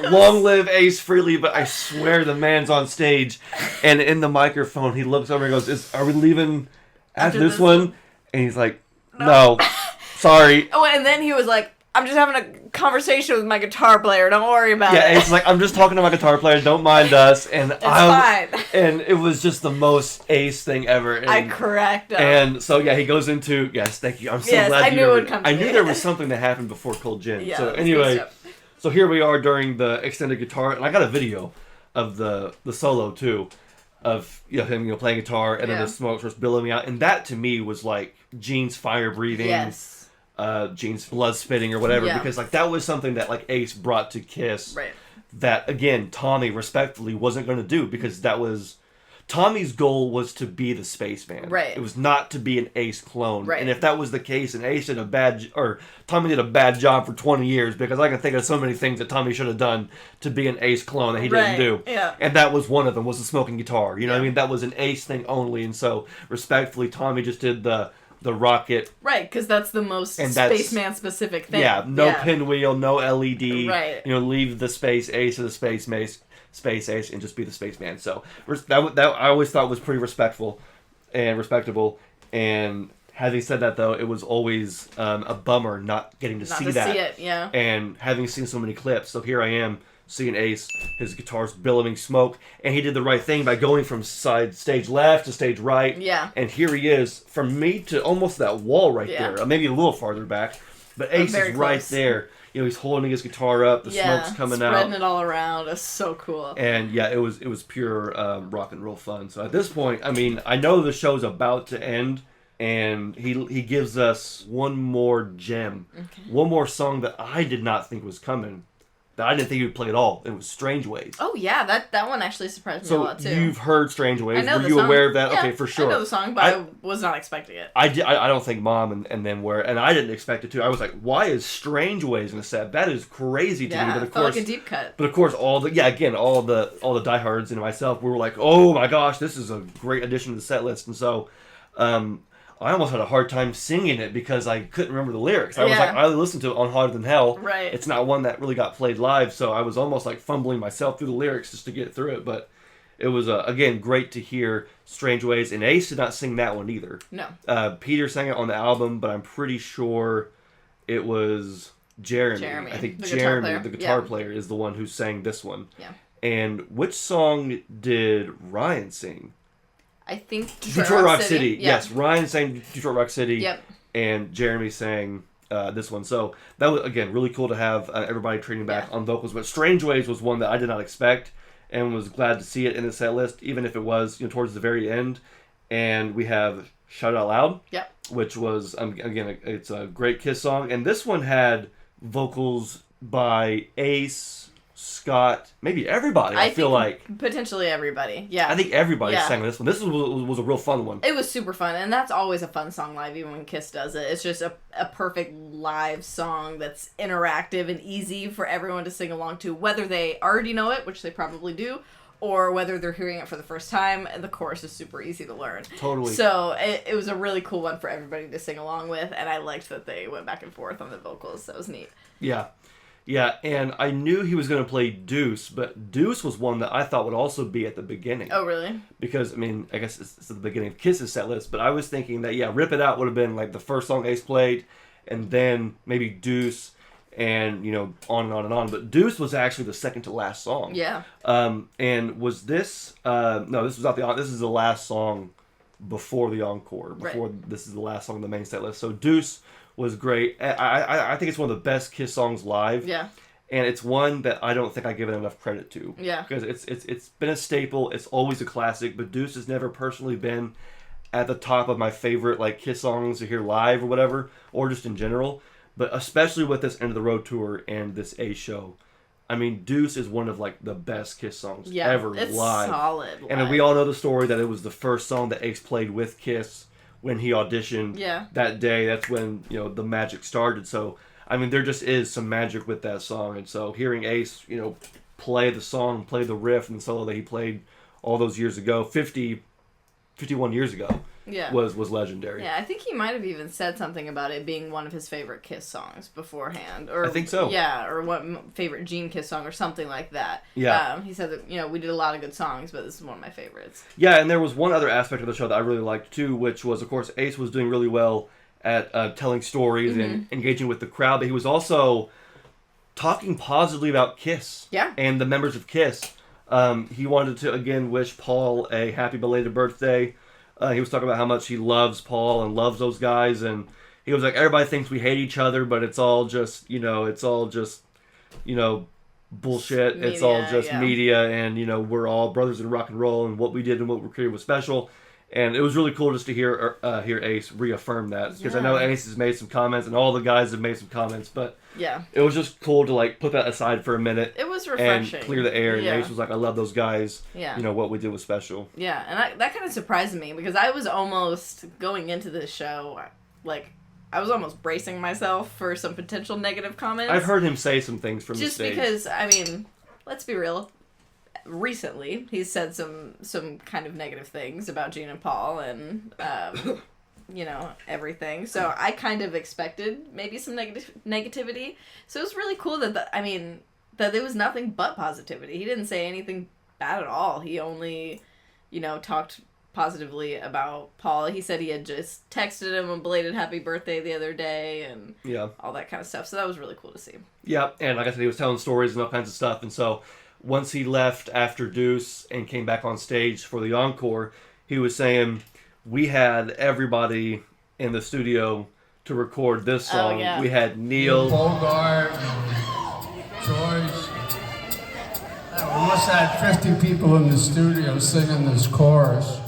Long live Ace Frehley, but I swear the man's on stage, and in the microphone, he looks over and goes, are we leaving after this one? And he's like, no. Sorry. Oh, and then he was like, I'm just having a conversation with my guitar player. Don't worry about it. Yeah, Ace is like, I'm just talking to my guitar player. Don't mind us. And it's fine. And it was just the most Ace thing ever. And, I correct him. And so, he goes into, yes, thank you. I'm so glad I knew it would come to I knew there was something that happened before Cold Gin. Yeah, so anyway, so here we are during the extended guitar. And I got a video of the solo, too, of him playing guitar. And then the smoke starts billowing out. And that, to me, was like Gene's fire breathing. Yes. Gene's blood spitting or whatever, because that was something that Ace brought to Kiss, right? That again, Tommy respectfully wasn't going to do, because that was Tommy's goal was to be the spaceman, right? It was not to be an Ace clone, right? And if that was the case, and Ace did Tommy did a bad job for 20 years, because I can think of so many things that Tommy should have done to be an Ace clone that he didn't do, and that was one of them, was the smoking guitar. You know what I mean? That was an Ace thing only, and so respectfully, Tommy just did the rocket. Right, because that's the most spaceman specific thing. Yeah, no pinwheel, no LED. Right. Leave the space Ace to the space Ace and just be the spaceman. So that I always thought was pretty respectful and respectable. And having said that, though, it was always a bummer not getting to see that. See it, yeah. And having seen so many clips. So here I am, seeing Ace, his guitar's billowing smoke, and he did the right thing by going from stage left to stage right. Yeah. And here he is, from me to almost that wall right there, maybe a little farther back, but Ace is right there. He's holding his guitar up, the smoke's coming out. Spreading it all around. It's so cool. And it was pure rock and roll fun. So at this point, I mean, I know the show's about to end, and he gives us one more gem, one more song that I did not think was coming. that I didn't think he would play at all. It was Strange Ways. Oh yeah, that one actually surprised me a lot too. So you've heard Strange Ways. I know Were the you song. aware of that? Yeah, Okay, for sure. I know the song, but I was not expecting it. I don't think Mom and them were, and I didn't expect it to. I was like, why is Strange Ways in a set? That is crazy to me. But of felt course, like a deep cut. But of course, all the diehards and myself, we were like, oh my gosh, this is a great addition to the set list. And so, I almost had a hard time singing it because I couldn't remember the lyrics. I was like, I listened to it on Hotter Than Hell. Right. It's not one that really got played live, so I was almost like fumbling myself through the lyrics just to get through it. But it was, again, great to hear Strange Ways. And Ace did not sing that one either. No. Peter sang it on the album, but I'm pretty sure it was Jeremy. I think Jeremy, the guitar player, is the one who sang this one. Yeah. And which song did Ryan sing? I think Detroit Rock City. Yeah. Yes, Ryan sang Detroit Rock City. Yep. And Jeremy sang this one. So that was, again, really cool to have everybody trading back on vocals. But Strange Ways was one that I did not expect and was glad to see it in the set list, even if it was towards the very end. And we have Shout It Out Loud, which was, again, it's a great Kiss song. And this one had vocals by Ace, Scott, maybe everybody. I feel like potentially everybody. Yeah, I think everybody sang this one. This was a real fun one. It was super fun, and that's always a fun song live, even when Kiss does it. It's just a perfect live song that's interactive and easy for everyone to sing along to, whether they already know it, which they probably do, or whether they're hearing it for the first time. And the chorus is super easy to learn. Totally. So it was a really cool one for everybody to sing along with, and I liked that they went back and forth on the vocals. That was neat. Yeah. Yeah, and I knew he was going to play Deuce, but Deuce was one that I thought would also be at the beginning. Oh, really? Because, I guess it's at the beginning of Kiss's set list, but I was thinking that, Rip It Out would have been like the first song Ace played, and then maybe Deuce, and, on and on and on. But Deuce was actually the second to last song. Yeah. And was this, no, this was not this is the last song before the encore, This is the last song on the main set list. So Deuce was great. I think it's one of the best Kiss songs live. Yeah. And it's one that I don't think I give it enough credit to. Yeah. Because it's been a staple. It's always a classic. But Deuce has never personally been at the top of my favorite Kiss songs to hear live or whatever, or just in general. But especially with this End of the Road tour and this A show, Deuce is one of the best Kiss songs ever it's live. Solid. And we all know the story that it was the first song that Ace played with Kiss when he auditioned that day. That's when the magic started. So there just is some magic with that song. And so hearing Ace play the song, play the riff and the solo that he played all those years ago, 51 years ago, was legendary. Yeah, I think he might have even said something about it being one of his favorite Kiss songs beforehand. Or I think so. Yeah, or what favorite Gene Kiss song or something like that. Yeah. He said that, we did a lot of good songs, but this is one of my favorites. Yeah, and there was one other aspect of the show that I really liked too, which was, of course, Ace was doing really well at telling stories and engaging with the crowd, but he was also talking positively about Kiss. Yeah. And the members of Kiss. He wanted to, again, wish Paul a happy belated birthday. He was talking about how much he loves Paul and loves those guys, and he was like, everybody thinks we hate each other, but it's all just, bullshit. Media, it's all just media, and, we're all brothers in rock and roll, and what we did and what we created was special. And it was really cool just to hear Ace reaffirm that, because I know Ace has made some comments, and all the guys have made some comments, but it was just cool to put that aside for a minute. It was refreshing And clear the air. And Ace was like, I love those guys. Yeah. What we did was special. Yeah, and that kind of surprised me, because I was almost going into this show, I was almost bracing myself for some potential negative comments. I've heard him say some things from the stage. Just because, let's be real. Recently, he's said some kind of negative things about Gene and Paul and, everything. So I kind of expected maybe some negativity. So it was really cool that, that there was nothing but positivity. He didn't say anything bad at all. He only, talked positively about Paul. He said he had just texted him a belated happy birthday the other day and all that kind of stuff. So that was really cool to see. Yeah, and like I said, he was telling stories and all kinds of stuff. And so once he left after Deuce and came back on stage for the encore, he was saying, we had everybody in the studio to record this song. We had Neil, Bogart, Joyce. We must have 50 people in the studio singing this chorus.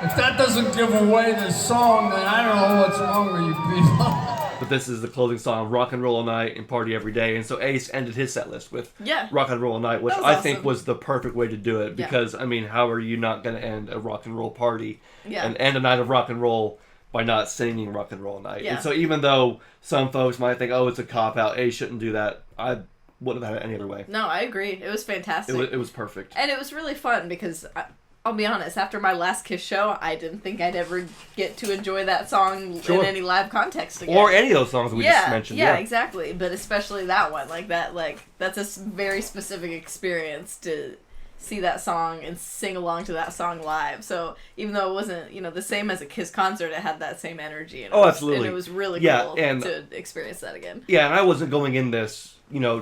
If that doesn't give away this song, then I don't know what's wrong with you people. but this is the closing song, Rock and Roll All Night and Party Every Day. And so Ace ended his set list with Rock and Roll All Night, which was I awesome. think was the perfect way to do it, because, I mean, how are you not going to end a rock and roll party and end a night of rock and roll by not singing Rock and Roll All Night? And so even though some folks might think, oh, it's a cop-out, Ace shouldn't do that, I wouldn't have had it any other way. No, I agree. It was fantastic. It was perfect. And it was really fun because, I'll be honest, after my last Kiss show, I didn't think I'd ever get to enjoy that song in any live context again. Or any of those songs we just mentioned. Yeah, exactly. But especially that one. That's a very specific experience to see that song and sing along to that song live. So even though it wasn't, the same as a Kiss concert, it had that same energy. And absolutely. And it was really cool to experience that again. Yeah, and I wasn't going in this,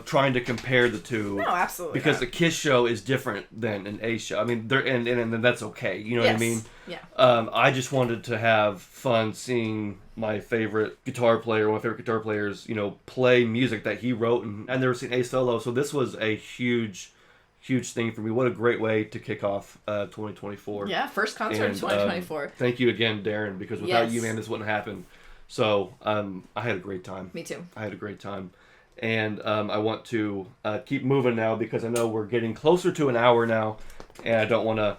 trying to compare the two. No, absolutely because not. the Kiss show is different than an Ace show. I mean, and that's okay. You know what I mean? Yeah. I just wanted to have fun seeing my favorite guitar player, one of my favorite guitar players, play music that he wrote, and I've never seen Ace solo, so this was a huge thing for me. What a great way to kick off 2024. Yeah, first concert of 2024. Thank you again, Darren, because without you, man, this wouldn't happen. So I had a great time. Me too. I had a great time. And I want to keep moving now because I know we're getting closer to an hour now, and I don't want to,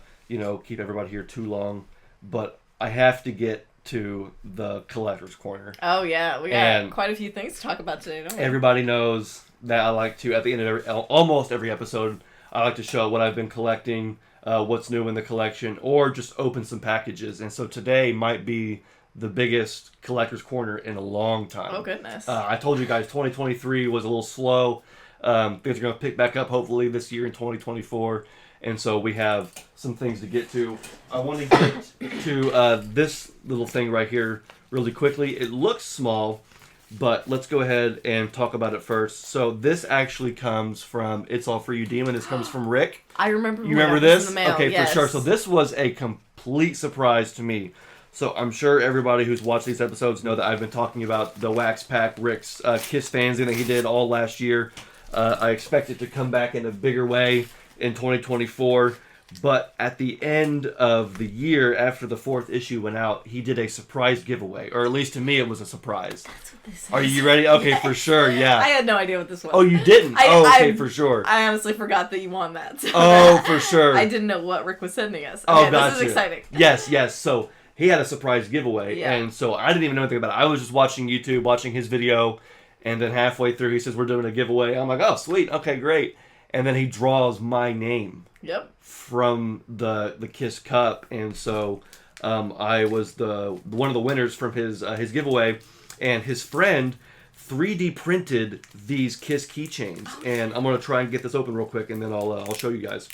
keep everybody here too long. But I have to get to the collector's corner. Oh yeah, we got quite a few things to talk about today, don't we? Everybody knows that I like to, at the end of almost every episode, I like to show what I've been collecting, what's new in the collection, or just open some packages. And so today might be the biggest collector's corner in a long time. Oh, goodness. I told you guys 2023 was a little slow. Things are going to pick back up hopefully this year in 2024. And so we have some things to get to. I want to get to this little thing right here really quickly. It looks small, but let's go ahead and talk about it first. So this actually comes from It's All For You, Demon. This comes from Rick. I remember. You remember this? In the mail. Okay, yes. for sure. So this was a complete surprise to me. So I'm sure everybody who's watched these episodes know that I've been talking about the Wax Pack Rick's Kiss fanzine that he did all last year. I expect it to come back in a bigger way in 2024. But at the end of the year, after the 4th issue went out, he did a surprise giveaway. Or at least to me, it was a surprise. That's what this is. Are you ready? Okay, yes. For sure, yeah. I had no idea what this was. Oh, you didn't? Okay, for sure. I honestly forgot that you won that. So oh, for sure. I didn't know what Rick was sending us. Okay, gotcha. This is exciting. Yes. So he had a surprise giveaway, and so I didn't even know anything about it. I was just watching YouTube, watching his video, and then halfway through he says, we're doing a giveaway. I'm like, oh, sweet, okay, great. And then he draws my name from the Kiss Cup, and so I was one of the winners from his giveaway, and his friend 3D printed these Kiss keychains, and I'm going to try and get this open real quick, and then I'll show you guys.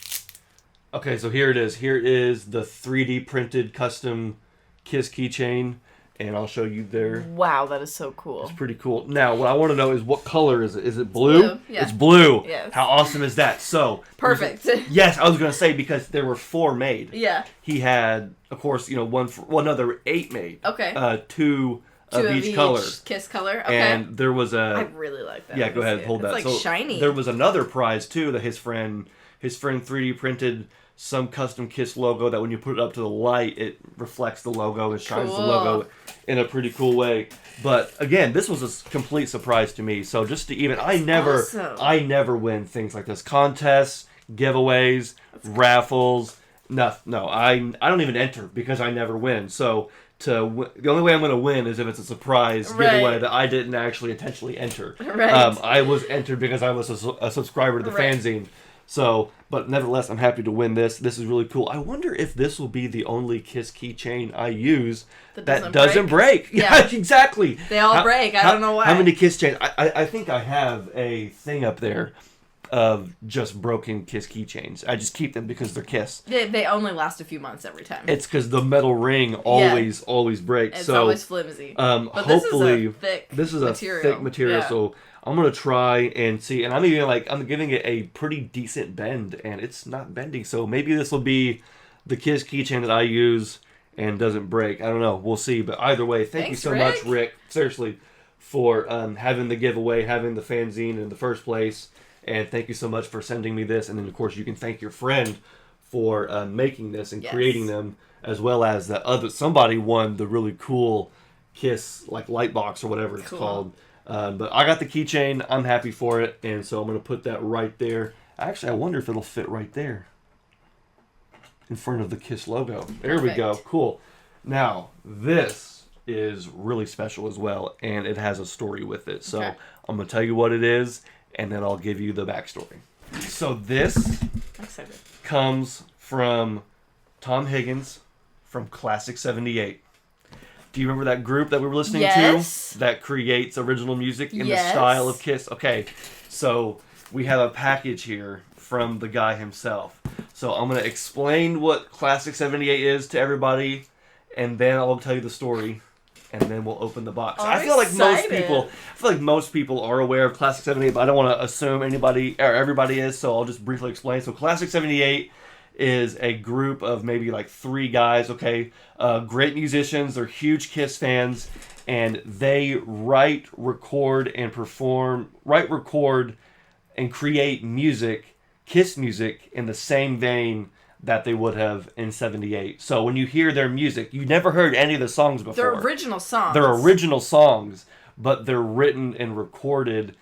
Okay, so here it is. Here is the 3D printed custom Kiss keychain, and I'll show you there. Wow, that is so cool. It's pretty cool. Now, what I want to know is what color is it? Is it blue? Yeah. It's blue. Yes. How awesome is that? So perfect. Yes, I was going to say because there were 4 made. Yeah. He had, of course, there were 8 made. Okay. 2 of each color. Kiss color. Okay. And there was I really like that. Yeah, go ahead, hold that. It's like shiny. There was another prize too that his friend 3D printed some custom Kiss logo that when you put it up to the light, it reflects the logo and shines the logo in a pretty cool way. But again, this was a complete surprise to me. So just to even, I never win things like this. Contests, giveaways, raffles. No, I don't even enter because I never win. So the only way I'm going to win is if it's a surprise giveaway that I didn't actually intentionally enter. Right. I was entered because I was a subscriber to the fanzine. So, but nevertheless, I'm happy to win this. This is really cool. I wonder if this will be the only Kiss keychain I use that doesn't break. Yeah, exactly. They all break. I don't know why. How many Kiss chains? I think I have a thing up there of just broken Kiss keychains. I just keep them because they're Kiss. They only last a few months every time. It's because the metal ring always breaks. It's so, always flimsy. But hopefully, this is a thick material. Yeah. So I'm gonna try and see, and I'm giving it a pretty decent bend, and it's not bending. So maybe this will be the Kiss keychain that I use and doesn't break. I don't know. We'll see. But either way, thank you so much, Rick. Seriously, for having the giveaway, having the fanzine in the first place, and thank you so much for sending me this. And then of course you can thank your friend for making this and creating them, as well as somebody won the really cool Kiss like light box or whatever it's Cool. called. But I got the keychain. I'm happy for it, and so I'm gonna put that right there. Actually, I wonder if it'll fit right there in front of the Kiss logo. There we go. Perfect. Cool. Now this is really special as well, and it has a story with it. So Okay. I'm gonna tell you what it is, and then I'll give you the backstory. So this I'm excited. comes from Tom Higgins from Classic 78. Do you remember that group that we were listening Yes. to that creates original music in the Yes. style of Kiss? Okay, so we have a package here from the guy himself. So I'm going to explain what Classic 78 is to everybody, and then I'll tell you the story, and then we'll open the box. Oh, I I'm feel like excited. most people are aware of Classic 78, but I don't want to assume anybody or everybody is, so I'll just briefly explain. So Classic 78 is a group of maybe like 3 guys, okay? Great musicians. They're huge Kiss fans, and they write, record, and create music, Kiss music, in the same vein that they would have in 78. So when you hear their music, you never heard any of the songs before. They're original songs. They're original songs, but they're written and recorded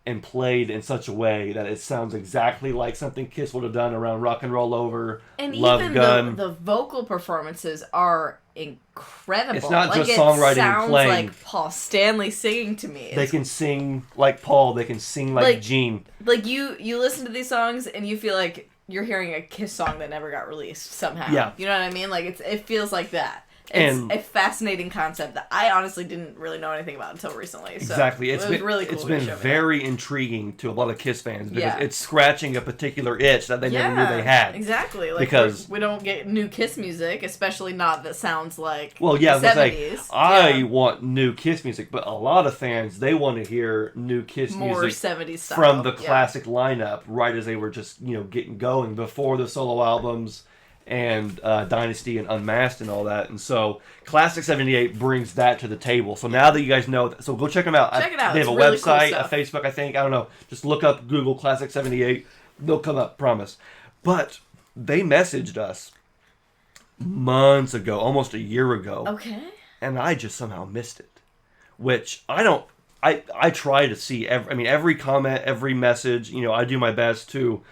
and played in such a way that it sounds exactly like something Kiss would have done around Rock and Roll Over, And Love even Gun. the vocal performances are incredible. It's not like, just songwriting and it sounds playing. like Paul Stanley singing to me. They can sing like Paul. They can sing like Gene. Like you listen to these songs and you feel like you're hearing a Kiss song that never got released somehow. Yeah. You know what I mean? Like it feels like that. It's And- a fascinating concept that I honestly didn't really know anything about until recently. So Exactly. It was really cool. It's to been show me very intriguing to a lot of Kiss fans because Yeah. it's scratching a particular itch that they that. never knew they had. Exactly. Like Because- we don't get new Kiss music, especially not that sounds like Well, yeah, I was the gonna say, 70s. I want new Kiss music, but a lot of fans, they want to hear new Kiss more music 70s style. from the Yeah. classic lineup right as they were just, getting going before the solo albums and Dynasty and Unmasked and all that. And so Classic 78 brings that to the table. So now that you guys know, so go check them out. Check it out. They have It's a really cool website, stuff. a Facebook, I think. I don't know. Just look up Google Classic 78. They'll come up, promise. But they messaged us months ago, almost a year ago. Okay. And I just somehow missed it. Which I try to see every comment, every message. I do my best to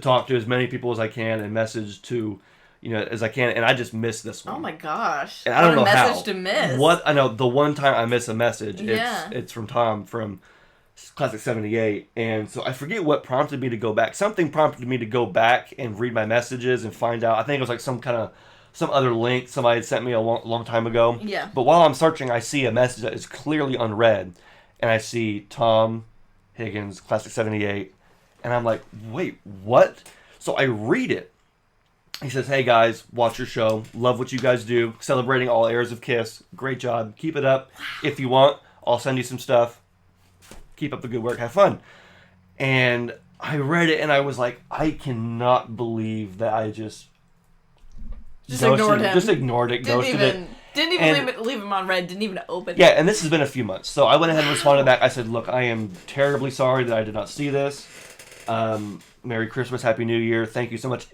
talk to as many people as I can and message to as I can, and I just missed this one. Oh my gosh. And I don't know what a message how. to miss. What I know, the one time I miss a message, Yeah. it's from Tom from Classic 78, and so I forget what prompted me to go back. Something prompted me to go back and read my messages and find out. I think it was like some other link somebody had sent me a long time ago. Yeah. But while I'm searching, I see a message that is clearly unread, and I see Tom Higgins, Classic 78, and I'm like, wait, what? So I read it. He says, hey guys, watch your show. Love what you guys do. Celebrating all eras of Kiss. Great job. Keep it up. If you want, I'll send you some stuff. Keep up the good work. Have fun. And I read it and I was like, I cannot believe that I just ignored him. Just ignored it. Ghosted it. Didn't even leave him on red. Didn't even open Yeah, it. and this has been a few months. So I went ahead and responded back. I said, look, I am terribly sorry that I did not see this. Merry Christmas, Happy New Year. Thank you so much.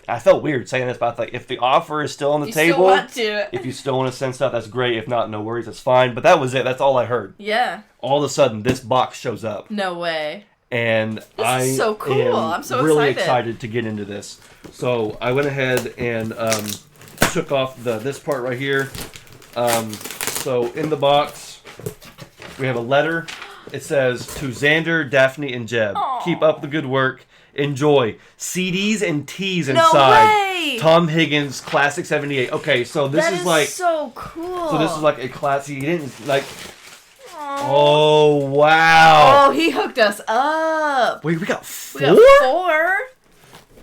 I felt weird saying this, but if the offer is still on the You table, still want to. if you still want to send stuff, that's great. If not, no worries, that's fine. But that was it. That's all I heard. Yeah. All of a sudden, this box shows up, No way. and I is so cool. am I'm so really excited. to get into this. So I went ahead and took off this part right here. So in the box, we have a letter. It says, to Xander, Daphne, and Jeb. Aw. Keep up the good work. Enjoy. CDs and teas No inside. way! Tom Higgins, Classic 78. Okay, so this That is like... so cool. So this is like a classic. He didn't like... Aw. Oh, wow. Oh, he hooked us up. Wait, we got 4? We got 4.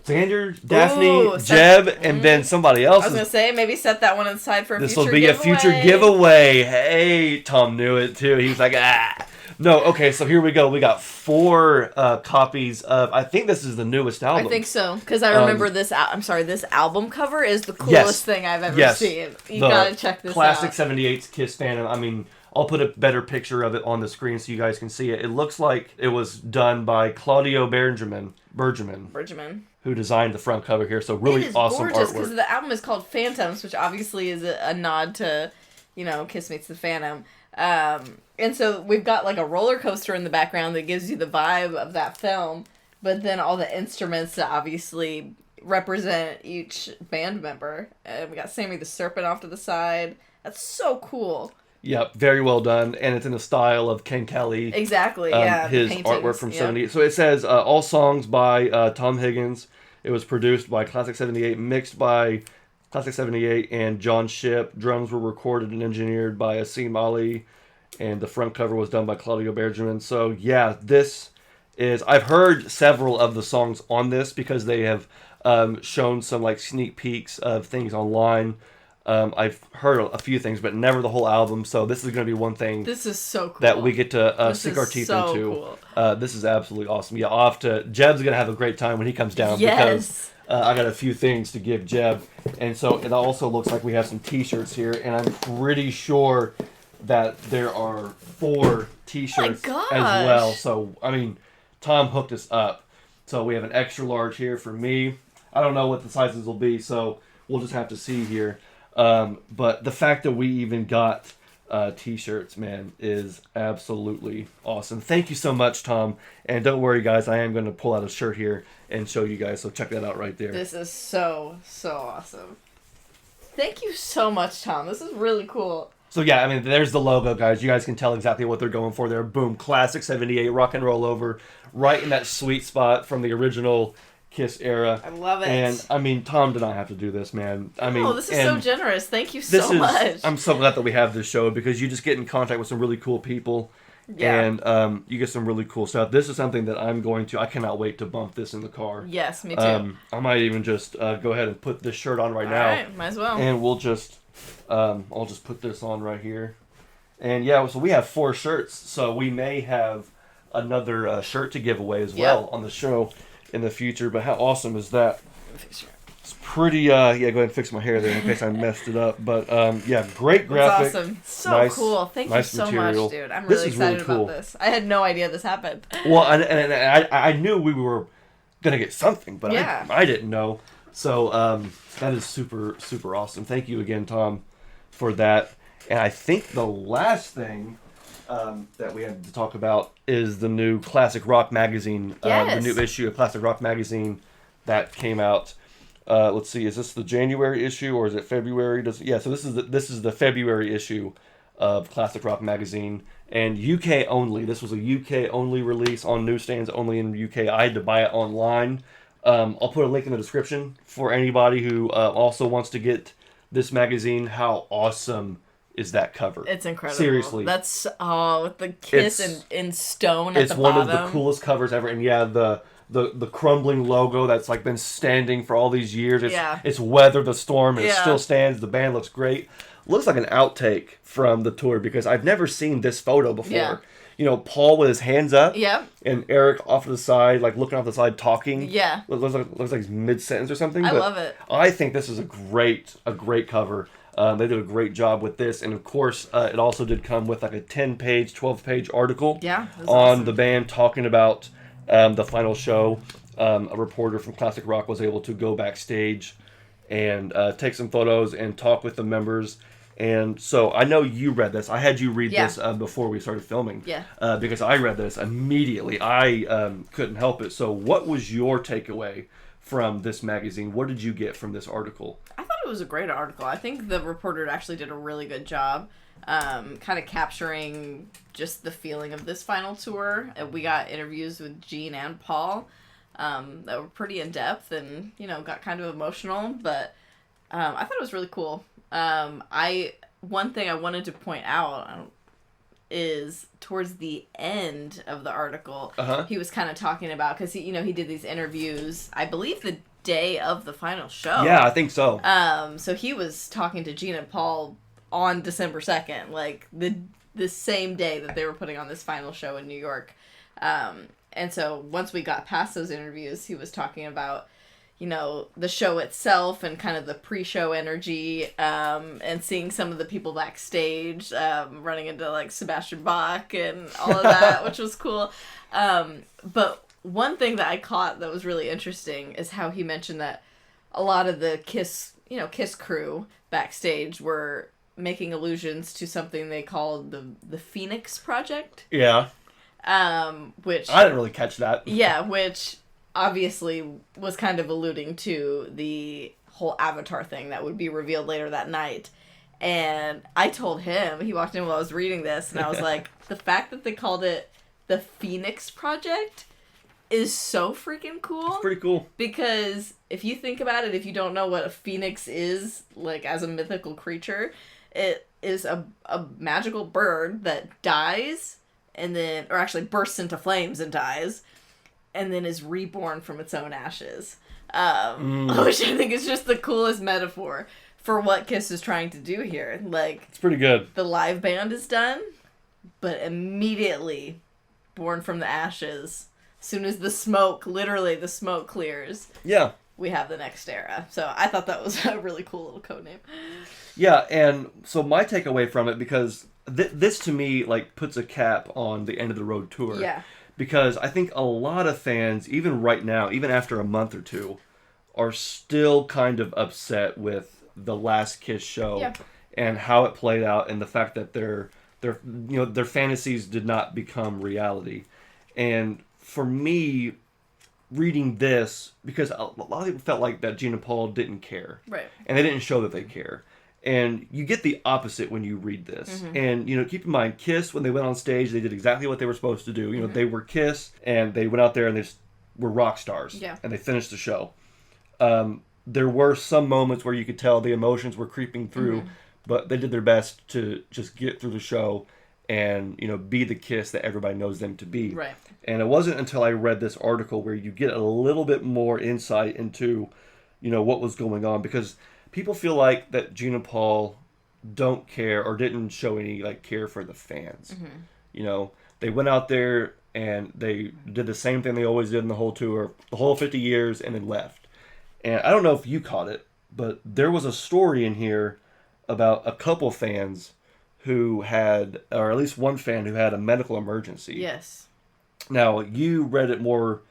Xander, Daphne, Ooh, Jeb, and then somebody else. I was gonna say maybe set that one aside for a This future will be giveaway. a future giveaway. Hey, Tom knew it too. He was like, ah. No, okay, so here we go. We got 4 copies of, I think this is the newest album. I think so, because I remember this. This album cover is the coolest Yes. thing I've ever Yes. seen. You The gotta check this Classic out. 78's Kiss fan. I mean, I'll put a better picture of it on the screen so you guys can see it. It looks like it was done by Claudio Bergerman, Bergman. who designed the front cover here. So really it is awesome gorgeous artwork. because the album is called Phantoms, which obviously is a nod to Kiss Meets the Phantom. And so we've got like a roller coaster in the background that gives you the vibe of that film, but then all the instruments that obviously represent each band member. And we got Sammy the Serpent off to the side. That's so cool. Yep, very well done, and it's in the style of Ken Kelly. Exactly, his artwork from 78. So it says, all songs by Tom Higgins. It was produced by Classic 78, mixed by Classic 78 and John Shipp. Drums were recorded and engineered by Asim Ali, and the front cover was done by Claudio Bergman. So yeah, this is... I've heard several of the songs on this because they have shown some like sneak peeks of things online. I've heard a few things, but never the whole album. So this is going to be one thing. This is so cool that we get to sink our teeth into. Cool. This is absolutely awesome. Yeah, off to Jeb's going to have a great time when he comes down because I got a few things to give Jeb, and so it also looks like we have some T-shirts here, and I'm pretty sure that there are 4 T-shirts as well. So I mean, Tom hooked us up. So we have an extra large here for me. I don't know what the sizes will be, so we'll just have to see here. But the fact that we even got T-shirts, man, is absolutely awesome. Thank you so much, Tom. And don't worry, guys, I am going to pull out a shirt here and show you guys. So check that out right there. This is so awesome. Thank you so much, Tom. This is really cool. So yeah, I mean, there's the logo, guys. You guys can tell exactly what they're going for there. Boom, classic 78, rock and roll over, right in that sweet spot from the original Kiss era. I love it. And I mean, Tom did not have to do this, man. This is so generous. Thank you so much. I'm so glad that we have this show because you just get in contact with some really cool people. Yeah. And you get some really cool stuff. This is something that I cannot wait to bump this in the car. Yes, me too. I might even just go ahead and put this shirt on right now. All right, might as well. And we'll just, I'll just put this on right here. And yeah, so we have 4 shirts. So we may have another shirt to give away as well on the show in the future. But how awesome is that? It's pretty, go ahead and fix my hair there in case I messed it up. But yeah, great graphic. That's awesome. So cool. Thank you so much, dude. I'm really excited about this. I had no idea this happened. Well, and I knew we were going to get something, but I didn't know. So that is super, super awesome. Thank you again, Tom, for that. And I think the last thing that we had to talk about is the new Classic Rock magazine, the new issue of Classic Rock magazine that came out. Let's see, is this the January issue or is it February? So this is the February issue of Classic Rock magazine, and UK only. This was a UK only release on newsstands only in UK. I had to buy it online. I'll put a link in the description for anybody who also wants to get this magazine. How awesome is that cover? It's incredible. Seriously. That's, with the Kiss in stone at the bottom. It's one of the coolest covers ever. And yeah, the crumbling logo that's like been standing for all these years. It's weathered the storm and it still stands. The band looks great. Looks like an outtake from the tour because I've never seen this photo before. Yeah. You know, Paul with his hands up. Yeah. And Eric off to the side, like looking off the side, talking. Yeah. Looks like he's mid-sentence or something. I love it. I think this is a great cover. They did a great job with this. And of course, it also did come with like a 10-page, 12-page article on the band talking about the final show. A reporter from Classic Rock was able to go backstage and take some photos and talk with the members. And so I know you read this. I had you read this before we started filming. Yeah. Because I read this immediately. I couldn't help it. So what was your takeaway from this magazine? What did you get from this article? I thought it was a great article. I think the reporter actually did a really good job kind of capturing just the feeling of this final tour. We got interviews with Gene and Paul that were pretty in-depth and, got kind of emotional. But I thought it was really cool. One thing I wanted to point out is towards the end of the article, he was kind of talking about, because he did these interviews, I believe the day of the final show. Yeah, I think so. So he was talking to Gene and Paul on December 2nd, like the same day that they were putting on this final show in New York. And so once we got past those interviews, he was talking about the show itself and kind of the pre-show energy, and seeing some of the people backstage, running into like Sebastian Bach and all of that, which was cool. But one thing that I caught that was really interesting is how he mentioned that a lot of the Kiss crew backstage were making allusions to something they called the Phoenix Project. Yeah. Which I didn't really catch that. Yeah, which obviously was kind of alluding to the whole Avatar thing that would be revealed later that night. And I told him, he walked in while I was reading this, and I was like, the fact that they called it the Phoenix Project is so freaking cool. It's pretty cool. Because if you think about it, if you don't know what a phoenix is, like as a mythical creature, it is a magical bird that dies and then, or actually bursts into flames and dies, and then is reborn from its own ashes. Which I think is just the coolest metaphor for what Kiss is trying to do here. Like, it's pretty good. The live band is done, but immediately born from the ashes. As soon as the smoke clears. Yeah. We have the next era. So I thought that was a really cool little code name. Yeah, and so my takeaway from it, because this to me like puts a cap on the End of the Road tour. Yeah. Because I think a lot of fans, even right now, even after a month or two, are still kind of upset with the last Kiss show and how it played out, and the fact that their fantasies did not become reality. And for me, reading this, because a lot of people felt like that Gene and Paul didn't care, right? And they didn't show that they care. And you get the opposite when you read this. Mm-hmm. And, keep in mind, Kiss, when they went on stage, they did exactly what they were supposed to do. They were Kiss, and they went out there and they were rock stars. Yeah. And they finished the show. There were some moments where you could tell the emotions were creeping through, but they did their best to just get through the show and, be the Kiss that everybody knows them to be. Right. And it wasn't until I read this article where you get a little bit more insight into, what was going on, because people feel like that Gene and Paul don't care or didn't show any care for the fans. Mm-hmm. They went out there and they did the same thing they always did in the whole tour, the whole 50 years, and then left. And I don't know if you caught it, but there was a story in here about a couple fans who had, or at least one fan who had a medical emergency. Yes. Now, you read it more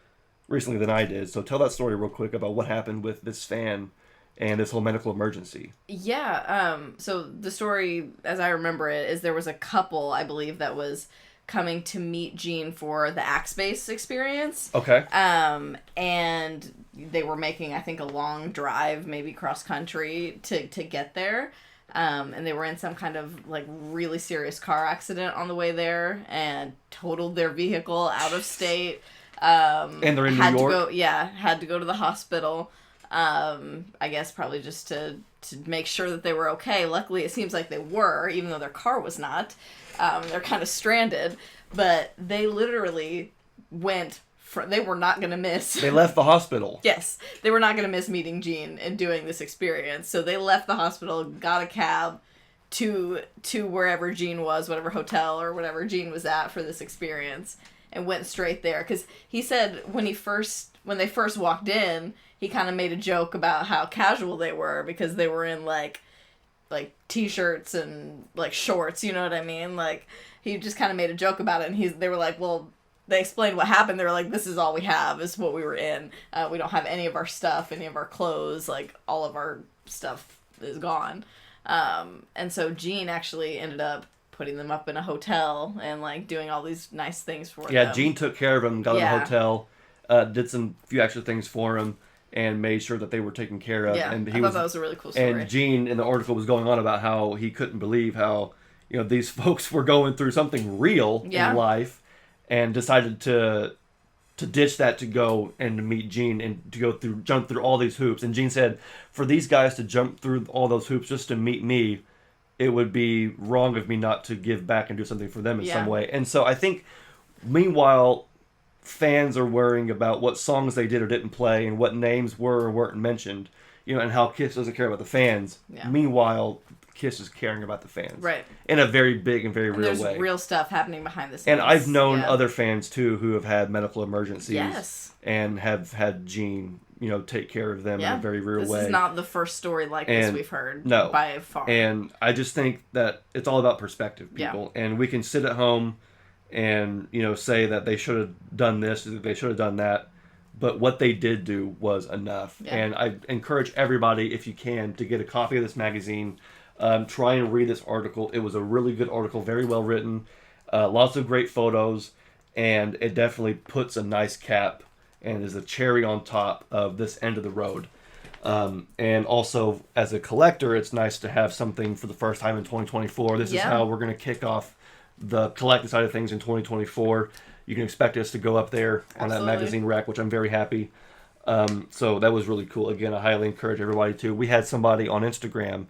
recently than I did, so tell that story real quick about what happened with this fan and this whole medical emergency. Yeah, so the story, as I remember it, is there was a couple, I believe, that was coming to meet Gene for the Axe Base experience. Okay. And they were making, I think, a long drive, maybe cross country, to get there. And they were in some kind of really serious car accident on the way there and totaled their vehicle out of state. And they're in New York? Had to go to the hospital. I guess probably just to make sure that they were okay. Luckily, it seems like they were, even though their car was not. They're kind of stranded, but they literally went. They were not going to miss. They left the hospital. Yes, they were not going to miss meeting Gene and doing this experience. So they left the hospital, got a cab to wherever Gene was, whatever hotel or whatever Gene was at for this experience, and went straight there. Because he said when they first walked in, he kind of made a joke about how casual they were because they were in like t-shirts and shorts, you know what I mean? He just kind of made a joke about it, and they were like, well, they explained what happened. They were like, this is all we have, is what we were in. We don't have any of our stuff, any of our clothes, all of our stuff is gone. And so Gene actually ended up putting them up in a hotel and doing all these nice things for them. Yeah, Gene took care of them, got them a hotel, did some few extra things for them, and made sure that they were taken care of. Yeah, and I thought that was a really cool story. And Gene, in the article, was going on about how he couldn't believe how, these folks were going through something real in life, and decided to ditch that to go and to meet Gene and to jump through all these hoops. And Gene said, for these guys to jump through all those hoops just to meet me, it would be wrong of me not to give back and do something for them in some way. And so I think, meanwhile, fans are worrying about what songs they did or didn't play and what names were or weren't mentioned, and how Kiss doesn't care about the fans. Yeah. Meanwhile, Kiss is caring about the fans. Right. In a very big and very real way. There's real stuff happening behind the scenes. And I've known other fans, too, who have had medical emergencies. Yes. And have had Gene, take care of them in a very real way. This is not the first story like this we've heard. No. By far. And I just think that it's all about perspective, people. Yeah. And we can sit at home and, say that they should have done this, they should have done that. But what they did do was enough. Yeah. And I encourage everybody, if you can, to get a copy of this magazine. try and read this article. It was a really good article, very well written, lots of great photos, and it definitely puts a nice cap and is a cherry on top of this end of the road. And also, as a collector, it's nice to have something for the first time in 2024. This is how we're going to kick off the collecting side of things in 2024. You can expect us to go up there on that magazine rack, which I'm very happy. So that was really cool. Again, I highly encourage everybody to. We had somebody on Instagram,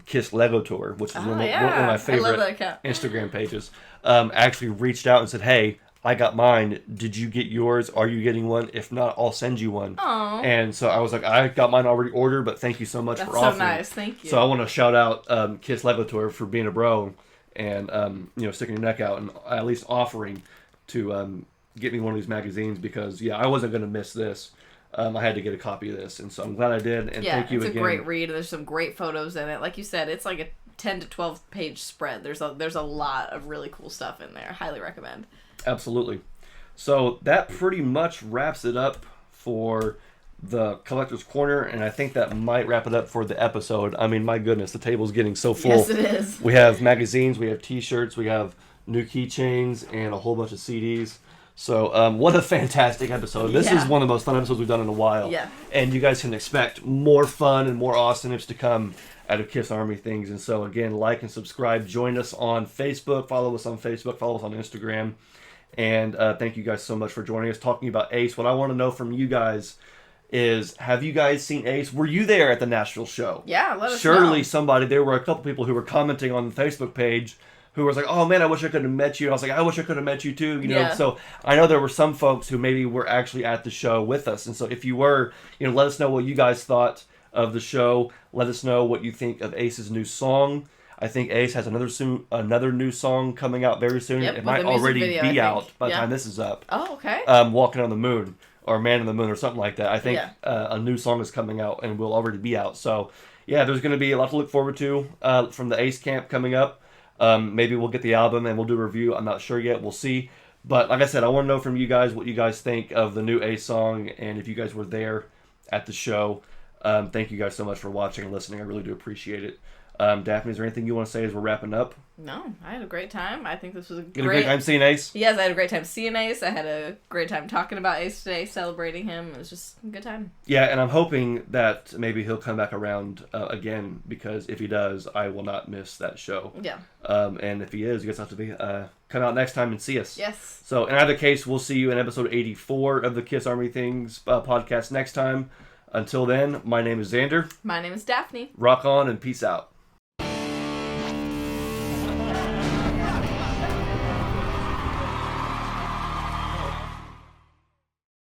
Kiss Lego Tour, which is one of my favorite Instagram pages, actually reached out and said, hey, I got mine. Did you get yours? Are you getting one? If not, I'll send you one. Aww. And so I was like, I got mine already ordered, but thank you so much for offering. That's so nice. Thank you. So I want to shout out Kiss Lego Tour for being a bro and sticking your neck out and at least offering to get me one of these magazines because I wasn't going to miss this. I had to get a copy of this, and so I'm glad I did. And thank you again. It's a great read. There's some great photos in it. Like you said, it's like a 10 to 12 page spread. There's a lot of really cool stuff in there. Highly recommend. Absolutely. So that pretty much wraps it up for the Collector's Corner, and I think that might wrap it up for the episode. I mean, my goodness, the table's getting so full. Yes, it is. We have magazines, we have t-shirts, we have new keychains, and a whole bunch of CDs. So what a fantastic episode. This is one of the most fun episodes we've done in a while. Yeah. And you guys can expect more fun and more awesomeness to come out of Kiss Army things. And so, again, like and subscribe. Join us on Facebook. Follow us on Facebook. Follow us on Instagram. And thank you guys so much for joining us, talking about Ace. What I want to know from you guys is, have you guys seen Ace? Were you there at the Nashville show? Yeah, let us know. Surely somebody, there were a couple people who were commenting on the Facebook page who was like, oh man, I wish I could have met you. And I was like, I wish I could have met you too. You know, so I know there were some folks who maybe were actually at the show with us. And so if you were, let us know what you guys thought of the show. Let us know what you think of Ace's new song. I think Ace has another new song coming out very soon. Yep, it might already be out by the time this is up. Oh, okay. Walking on the Moon or Man in the Moon or something like that. I think a new song is coming out and will already be out. So there's going to be a lot to look forward to from the Ace camp coming up. Maybe we'll get the album and we'll do a review. I'm not sure yet. We'll see. But like I said, I want to know from you guys what you guys think of the new Ace song, and if you guys were there at the show. Thank you guys so much for watching and listening. I really do appreciate it. Daphne, is there anything you want to say as we're wrapping up? No, I had a great time. I think this was You had a great time seeing Ace? Yes, I had a great time seeing Ace. I had a great time talking about Ace today, celebrating him. It was just a good time. Yeah, and I'm hoping that maybe he'll come back around again, because if he does, I will not miss that show. Yeah. And if he is, you guys have to come out next time and see us. Yes. So in either case, we'll see you in episode 84 of the Kiss Army Things podcast next time. Until then, my name is Xander. My name is Daphne. Rock on and peace out.